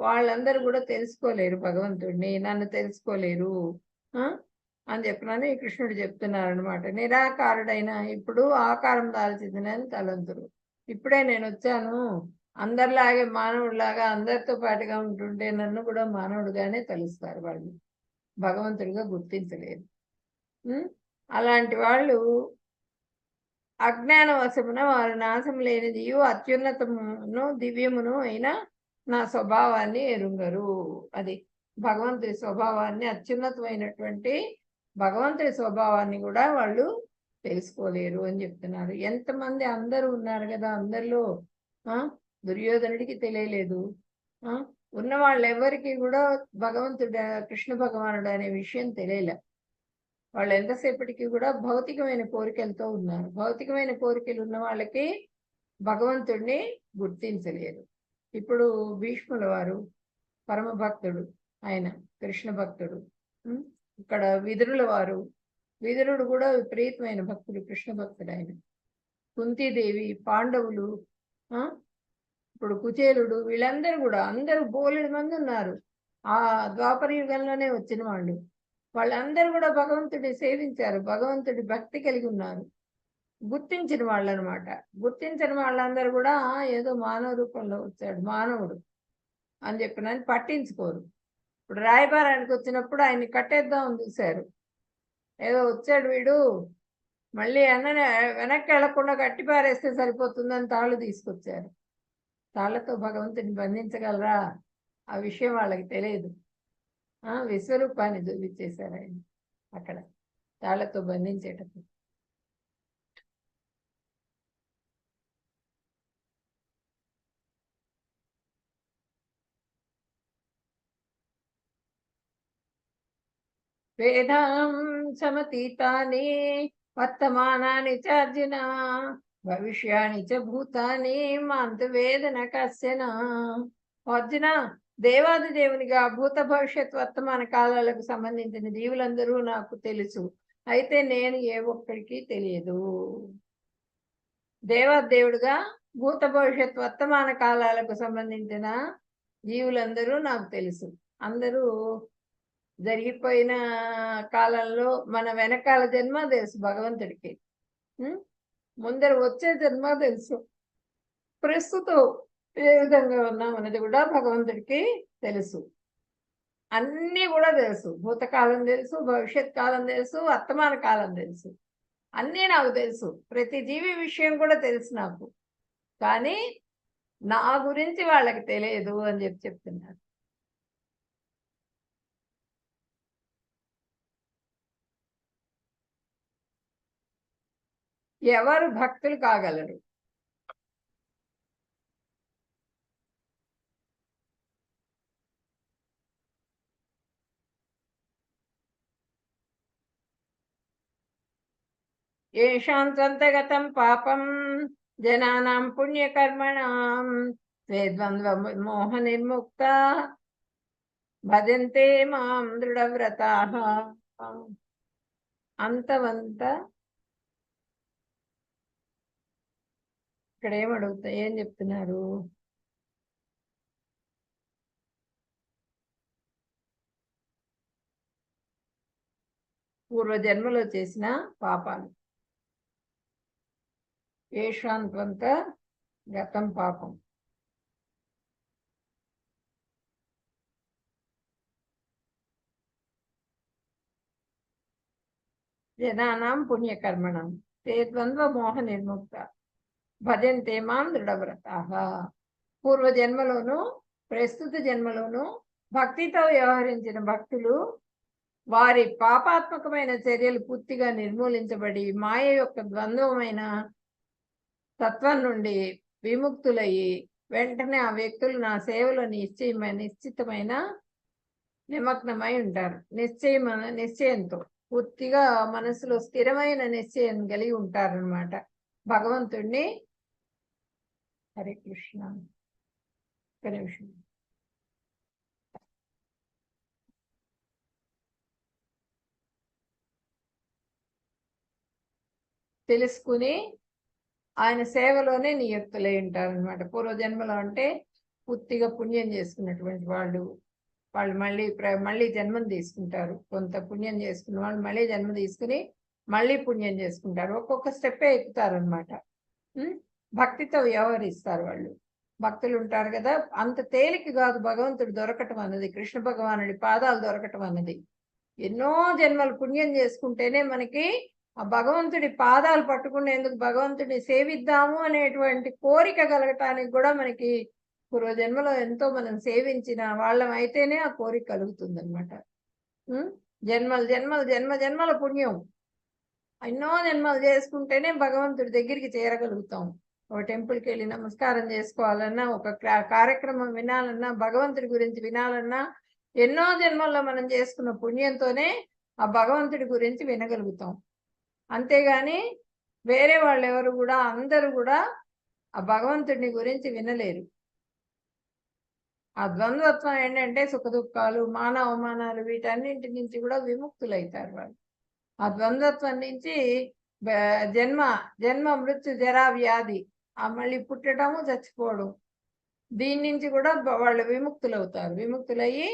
S1: వాళ్ళందరూ కూడా తెలుసుకోలేరు భగవంతుడిని, నన్ను తెలుసుకోలేరు అని చెప్పినని కృష్ణుడు చెప్తున్నారు అనమాట. నిరాకారుడైన ఇప్పుడు ఆకారం దాల్చిందని తలంతురు. ఇప్పుడే నేను వచ్చాను, అందరిలాగే మానవుడిలాగా అందరితో పాటుగా ఉంటుంటే నన్ను కూడా మానవుడిగానే తలుస్తారు వాళ్ళు, భగవంతుడిగా గుర్తించలేరు. అలాంటి వాళ్ళు అజ్ఞాన వశమున వారు నాశం లేనిదియు అత్యున్నతమును దివ్యమును అయినా నా స్వభావాన్ని ఎరుంగరు. అది భగవంతుడి స్వభావాన్ని, అత్యున్నతమైనటువంటి భగవంతుడి స్వభావాన్ని కూడా వాళ్ళు తెలుసుకోలేరు అని చెప్తున్నారు. ఎంతమంది అందరూ ఉన్నారు కదా, అందరిలో దుర్యోధనుడికి తెలియలేదు. ఉన్న వాళ్ళు ఎవరికి కూడా భగవంతుడు కృష్ణ భగవానుడు అనే విషయం తెలియలే. వాళ్ళు ఎంతసేపటికి కూడా భౌతికమైన కోరికలతో ఉన్నారు. భౌతికమైన కోరికలు ఉన్న వాళ్ళకి భగవంతుడిని గుర్తించలేరు. ఇప్పుడు భీష్ముల వారు పరమ భక్తుడు, ఆయన కృష్ణ భక్తుడు. ఇక్కడ విదురుల వారు, విదురుడు కూడా విపరీతమైన భక్తుడు, కృష్ణ భక్తుడు ఆయన. కుంతీదేవి, పాండవులు, ఇప్పుడు కుచేలుడు, వీళ్ళందరూ కూడా అందరూ బోలెడు మంది ఉన్నారు. ఆ ద్వాపర యుగంలోనే వచ్చిన వాళ్ళు. వాళ్ళందరూ కూడా భగవంతుడిని సేవించారు, భగవంతుడి భక్తి కలిగి ఉన్నారు. గుర్తించిన వాళ్ళు అనమాట. గుర్తించిన వాళ్ళందరూ కూడా ఏదో మానవ రూపంలో వచ్చాడు, మానవుడు అని చెప్పినని పట్టించుకోరు. ఇప్పుడు రాయబారానికి వచ్చినప్పుడు ఆయన్ని కట్టేద్దామని చూశారు. ఏదో వచ్చాడు వీడు, మళ్ళీ అన్ననే వెనక్కి వెళ్లకుండా కట్టి పారేస్తే సరిపోతుందని తాళ్ళు తీసుకొచ్చారు. తాళ్లతో భగవంతుని బంధించగలరా? ఆ విషయం వాళ్ళకి తెలియదు. విశ్వరూపాన్ని చూపించేశారు ఆయన అక్కడ తాళ్లతో బంధించేటప్పుడు. వేదాం సమతీతాని వర్తమానాని చ అర్జున భవిష్యాని చ భూతాని మాంతు వేదన కశ్చన. అర్జున, దేవాది దేవునిగా భూత భవిష్యత్ వర్తమాన కాలాలకు సంబంధించిన జీవులందరూ నాకు తెలుసు, అయితే నేను ఏ ఒక్కడికి తెలియదు. దేవాదేవుడుగా భూత భవిష్యత్ వర్తమాన కాలాలకు సంబంధించిన జీవులందరూ నాకు తెలుసు. అందరూ జరిగిపోయిన కాలంలో మన వెనకాల జన్మ తెలుసు భగవంతుడికి, ముందర వచ్చే జన్మ తెలుసు, ప్రస్తుతం ఏ విధంగా ఉన్నాం అనేది కూడా భగవంతుడికి తెలుసు. అన్నీ కూడా తెలుసు. భూతకాలం తెలుసు, భవిష్యత్ కాలం తెలుసు, వర్తమాన కాలం తెలుసు, అన్నీ నాకు తెలుసు. ప్రతి జీవి విషయం కూడా తెలుసు నాకు, కానీ నా గురించి వాళ్ళకి తెలియదు అని చెప్తున్నారు. ఎవరు భక్తులు కాగలరు? ఏషాం సంతగతం పాపం జనానాం పుణ్యకర్మణాం ద్వంద్వ మోహ నిర్ముక్త భజంతే మాం దృఢవ్రతాః. అంతవంత ఇక్కడ ఏమడుగుతా, ఏం చెప్తున్నారు? పూర్వజన్మలో చేసిన పాపాలు. ఏషాంత్వంత గతం పాపం. జనానాం పుణ్యకర్మణం తే ద్వంద్వ మోహ నిర్ముక్త భజంతే మాం దృఢవ్రతాః. పూర్వజన్మలోను ప్రస్తుత జన్మలోను భక్తితో వ్యవహరించిన భక్తులు వారి పాపాత్మకమైన చర్యలు పూర్తిగా నిర్మూలించబడి మాయ యొక్క ద్వంద్వమైన తత్వం నుండి విముక్తులయ్యి వెంటనే ఆ వ్యక్తులు నా సేవలో నిశ్చితమైన నిమగ్నమై ఉంటారు. నిశ్చయంతో పూర్తిగా మనసులో స్థిరమైన నిశ్చయం కలిగి ఉంటారనమాట. భగవంతుణ్ణి హరే కృష్ణ. ఒక నిమిషం. తెలుసుకుని ఆయన సేవలోనే నియుక్తులై ఉంటారనమాట. పూర్వజన్మలో అంటే పూర్తిగా పుణ్యం చేసుకున్నటువంటి వాళ్ళు మళ్ళీ జన్మం తీసుకుంటారు. కొంత పుణ్యం చేసుకున్న వాళ్ళు మళ్ళీ జన్మ తీసుకుని మళ్ళీ పుణ్యం చేసుకుంటారు. ఒక్కొక్క స్టెప్పే ఎక్కుతారు అనమాట. భక్తితో వ్యవహరిస్తారు వాళ్ళు. భక్తులు ఉంటారు కదా, అంత తేలిక కాదు భగవంతుడు దొరకటం అన్నది, కృష్ణ భగవానుడి పాదాలు దొరకటం అన్నది. ఎన్నో జన్మలు పుణ్యం చేసుకుంటేనే మనకి ఆ భగవంతుడి పాదాలు పట్టుకునేందుకు, భగవంతుడిని సేవిద్దాము అనేటువంటి కోరిక కలగటానికి కూడా మనకి పూర్వజన్మలో ఎంతో మనం సేవించిన వాళ్ళం అయితేనే ఆ కోరిక కలుగుతుంది అనమాట. జన్మల పుణ్యం, ఎన్నో జన్మలు చేసుకుంటేనే భగవంతుడి దగ్గరికి చేరగలుగుతాం. ఒక టెంపుల్కి వెళ్ళి నమస్కారం చేసుకోవాలన్నా, ఒక కార్యక్రమం వినాలన్నా, భగవంతుడి గురించి వినాలన్నా ఎన్నో జన్మల్లో మనం చేసుకున్న పుణ్యంతోనే ఆ భగవంతుడి గురించి వినగలుగుతాం. అంతేగాని వేరే వాళ్ళు ఎవరు కూడా, అందరూ కూడా ఆ భగవంతుడిని గురించి వినలేరు. ఆ ద్వంద్వత్వం ఏంటంటే సుఖ దుఃఖాలు, మాన అవమానాలు వీటన్నింటి నుంచి కూడా విముక్తులైతారు వాళ్ళు. ఆ ద్వంద్వత్వం నుంచి జన్మ జన్మ మృత్యు జరా వ్యాధి, మళ్ళీ పుట్టడము చచ్చిపోవడం, దీని నుంచి కూడా వాళ్ళు విముక్తులవుతారు. విముక్తులయ్యి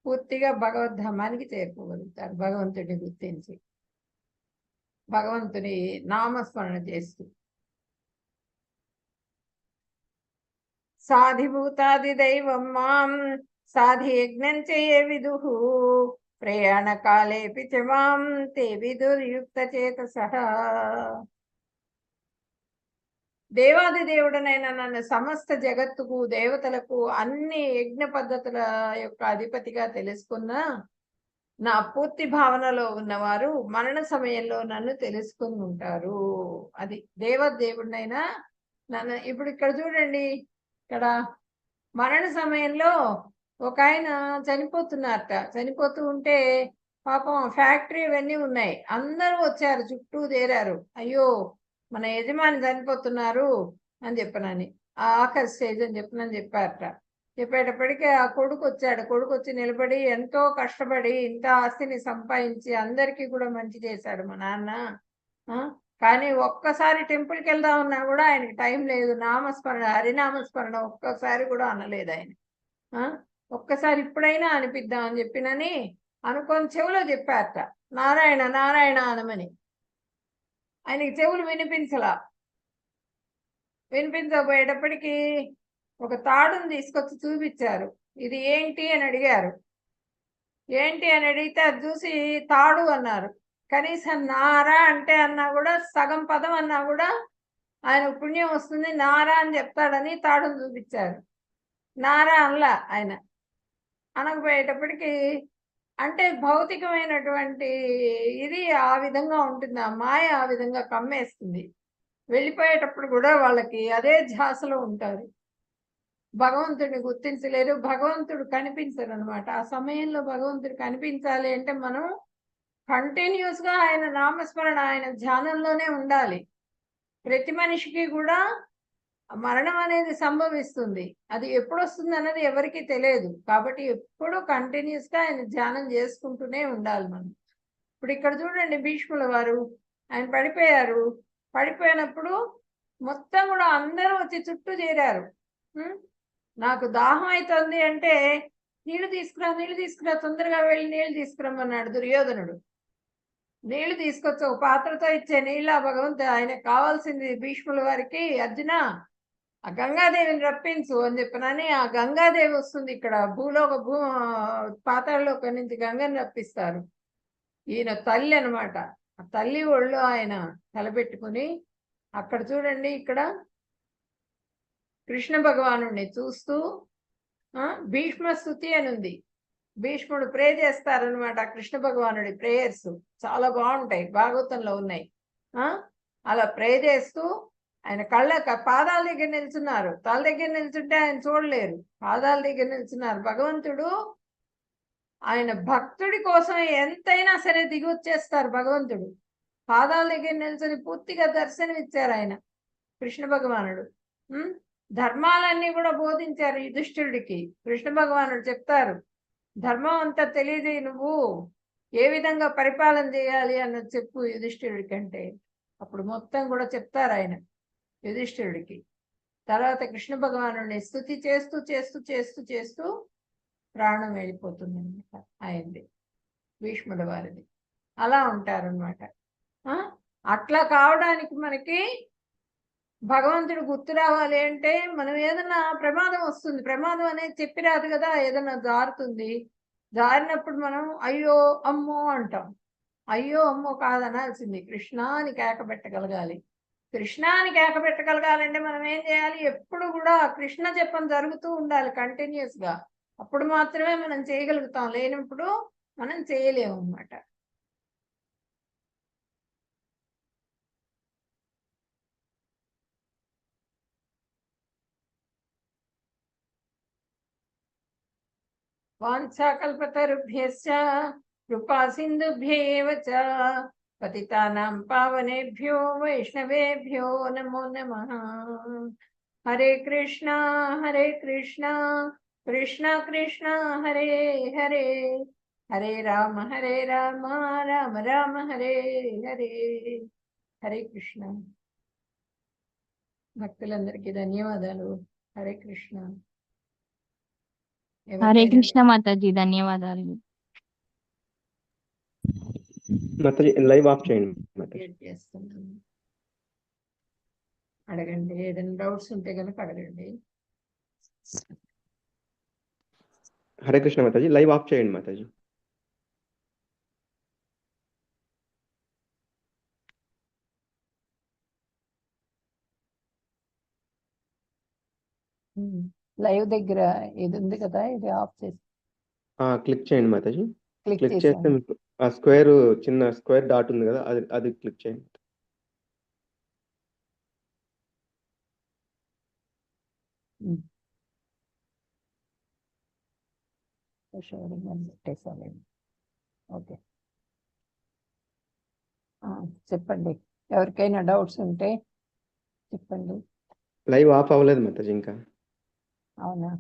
S1: పూర్తిగా భగవద్ధామానికి చేరుకోగలుగుతారు, భగవంతుడిని గుర్తించి భగవంతుని నామస్మరణ చేస్తూ. సాధిభూతాది దైవం మాం సాధి యజ్ఞం చే విదుః ప్రయాణ కాలేపి చ మాం తే విదుర్యుక్త చేతసః. దేవాది దేవుడనైనా నన్ను సమస్త జగత్తుకు దేవతలకు అన్ని యజ్ఞ పద్ధతుల యొక్క అధిపతిగా తెలుసుకున్న నా పూర్తి భావనలో ఉన్నవారు మరణ సమయంలో నన్ను తెలుసుకుని ఉంటారు. అది దేవుడినైనా నన్ను. ఇప్పుడు ఇక్కడ చూడండి, ఇక్కడ మరణ సమయంలో ఒక ఆయన చనిపోతున్నారట. చనిపోతూ ఉంటే పాపం ఫ్యాక్టరీ ఇవన్నీ ఉన్నాయి, అందరూ వచ్చారు, చుట్టూ చేరారు. అయ్యో మన యజమాని చనిపోతున్నారు అని చెప్పనని, ఆ ఆఖరి స్టేజ్ అని చెప్పారట. చెప్పేటప్పటికీ ఆ కొడుకు వచ్చాడు. కొడుకు వచ్చి నిలబడి ఎంతో కష్టపడి ఇంత ఆస్తిని సంపాదించి అందరికీ కూడా మంచి చేశాడు మా నాన్న, కానీ ఒక్కసారి టెంపుల్కి వెళ్దామన్నా కూడా ఆయనకి టైం లేదు. నామస్మరణ, హరినామస్మరణ ఒక్కసారి కూడా అనలేదు ఆయన. ఒక్కసారి ఇప్పుడైనా అనిపిద్దామని చెప్పినని అనుకొని చెవులో చెప్పారట, నారాయణ నారాయణ అనమని. ఆయనకి చెవులు వినిపించబోయేటప్పటికీ ఒక తాడును తీసుకొచ్చి చూపించారు. ఇది ఏంటి అని అడిగారు. ఏంటి అని అడిగితే అది చూసి తాడు అన్నారు. కనీసం నారా అంటే అన్నా కూడా, సగం పదం అన్నా కూడా ఆయన పుణ్యం వస్తుంది, నారా అని చెప్తాడని తాడును చూపించారు. నారా అనలా ఆయన. అనకపోయేటప్పటికి అంటే భౌతికమైనటువంటి ఇది ఆ విధంగా ఉంటుంది, ఆ మాయ ఆ విధంగా కమ్మేస్తుంది. వెళ్ళిపోయేటప్పుడు కూడా వాళ్ళకి అదే ధ్యాసలో ఉంటారు, భగవంతుడిని గుర్తించలేరు, భగవంతుడు కనిపించరు అనమాట. ఆ సమయంలో భగవంతుడు కనిపించాలి అంటే మనం కంటిన్యూస్గా ఆయన నామస్మరణ, ఆయన ధ్యానంలోనే ఉండాలి. ప్రతి మనిషికి కూడా మరణం అనేది సంభవిస్తుంది, అది ఎప్పుడు వస్తుంది అన్నది ఎవరికి తెలియదు. కాబట్టి ఎప్పుడు కంటిన్యూస్గా ఆయన ధ్యానం చేసుకుంటూనే ఉండాలి మనం. ఇప్పుడు ఇక్కడ చూడండి, భీష్ముల వారు ఆయన పడిపోయారు. పడిపోయినప్పుడు మొత్తం కూడా అందరూ వచ్చి చుట్టూ చేరారు. నాకు దాహం అవుతుంది అంటే నీళ్లు తీసుకురా తొందరగా వెళ్ళి నీళ్లు తీసుకురమ్మన్నాడు దుర్యోధనుడు. నీళ్లు తీసుకొచ్చి ఒక పాత్రతో ఇచ్చే నీళ్ళ భగవంతుడు, ఆయనకు కావాల్సింది భీష్ముల వారికి, అర్జున ఆ గంగాదేవిని రప్పించు అని చెప్పనని ఆ గంగాదేవి వస్తుంది. ఇక్కడ పాతాళలోక నుంచి గంగని రప్పిస్తారు. ఈయన తల్లి అనమాట. ఆ తల్లి ఒళ్ళు ఆయన తలపెట్టుకుని అక్కడ చూడండి, ఇక్కడ కృష్ణ భగవానుడిని చూస్తూ భీష్మ స్తుతి అని ఉంది. భీష్ముడు ప్రే చేస్తారనమాట. కృష్ణ భగవానుడి ప్రేయర్స్ చాలా బాగుంటాయి, భాగవతంలో ఉన్నాయి. అలా ప్రే చేస్తూ ఆయన పాదాల దగ్గర నిల్చున్నారు. తల దగ్గర నిల్చుంటే ఆయన చూడలేరు, పాదాల దగ్గర నిల్చున్నారు. భగవంతుడు ఆయన భక్తుడి కోసం ఎంతైనా సరే దిగి వచ్చేస్తారు. భగవంతుడు పాదాల దగ్గర నిల్చుని పూర్తిగా దర్శనం ఇచ్చారు ఆయన కృష్ణ భగవానుడు. ధర్మాలన్నీ కూడా బోధించారు యుధిష్ఠిరుడికి. కృష్ణ భగవానుడు చెప్తారు, ధర్మం అంతా తెలియదు, నువ్వు ఏ విధంగా పరిపాలన చేయాలి అన్నది చెప్పు యుధిష్ఠిరుడికి అంటే అప్పుడు మొత్తం కూడా చెప్తారు ఆయన యుధిష్ఠిరుడికి. తర్వాత కృష్ణ భగవానుడిని స్తుతి చేస్తూ చేస్తూ చేస్తూ చేస్తూ ప్రాణం వెళ్ళిపోతుంది అనమాట ఆయనది, భీష్ముల వారిది. అలా ఉంటారనమాట. అట్లా కావడానికి మనకి భగవంతుడు గుర్తు రావాలి అంటే మనం ఏదన్నా ప్రమాదం వస్తుంది, ప్రమాదం అనేది చెప్పి రాదు కదా, ఏదన్నా జారుతుంది. జారినప్పుడు మనం అయ్యో అమ్మో అంటాం. అయ్యో అమ్మో కాదనాల్సింది, కృష్ణాని కేక పెట్టగలగాలి. కృష్ణాని కేక పెట్టగలగాలంటే మనం ఏం చేయాలి, ఎప్పుడు కూడా కృష్ణ జపం జరుగుతూ ఉండాలి కంటిన్యూస్గా. అప్పుడు మాత్రమే మనం చేయగలుగుతాం, లేనప్పుడు మనం చేయలేము అన్నమాట. వాంఛాకల్పతరుభ్యశ్చ కృపా సింధుభ్యేవ చ పతితానాం పావనేభ్యో వైష్ణవేభ్యో నమో నమః. హరే కృష్ణ कृष्ण कृष्ण हरे हरे, हरे राम राम राम हरे हरे. హరే కృష్ణ. భక్తులందరికీ ధన్యవాదాలు. హరే కృష్ణ.
S2: హరే
S1: ఎవరికైనా
S2: కృష్ణ మాతాజీ, ధన్యవాదాలు.
S3: మాతాజీ లైవ్ ఆఫ్ చేయండి మాతాజీ.
S1: క్రియేట్ చేస్తున్నాను. అడగండి, ఏదైనా డౌట్స్ ఉంటే కనుక అడగండి.
S3: హరే కృష్ణ మాతాజీ, లైవ్ ఆఫ్ చేయండి మాతాజీ.
S1: లైవ్ దగ్గర ఇది ఉంది కదా, ఇది ఆఫ్ చేసి
S3: క్లిక్ చేయండి మాతాజీ.
S1: క్లిక్
S3: క్లిక్ చేస్తే
S1: చేశాను.
S3: మీకు ఆ స్క్వేర్, చిన్న స్క్వేర్ డాట్ ఉంది కదా, అది అది క్లిక్ చేయండి.
S1: షేరింగ్ అని పెట్టేసాను. ఓకే, చెప్పండి. ఎవరికైనా డౌట్స్ ఉంటే చెప్పండి.
S3: లైవ్ ఆఫ్ అవ్వలేదు మాతాజీ ఇంకా.
S1: అవునా?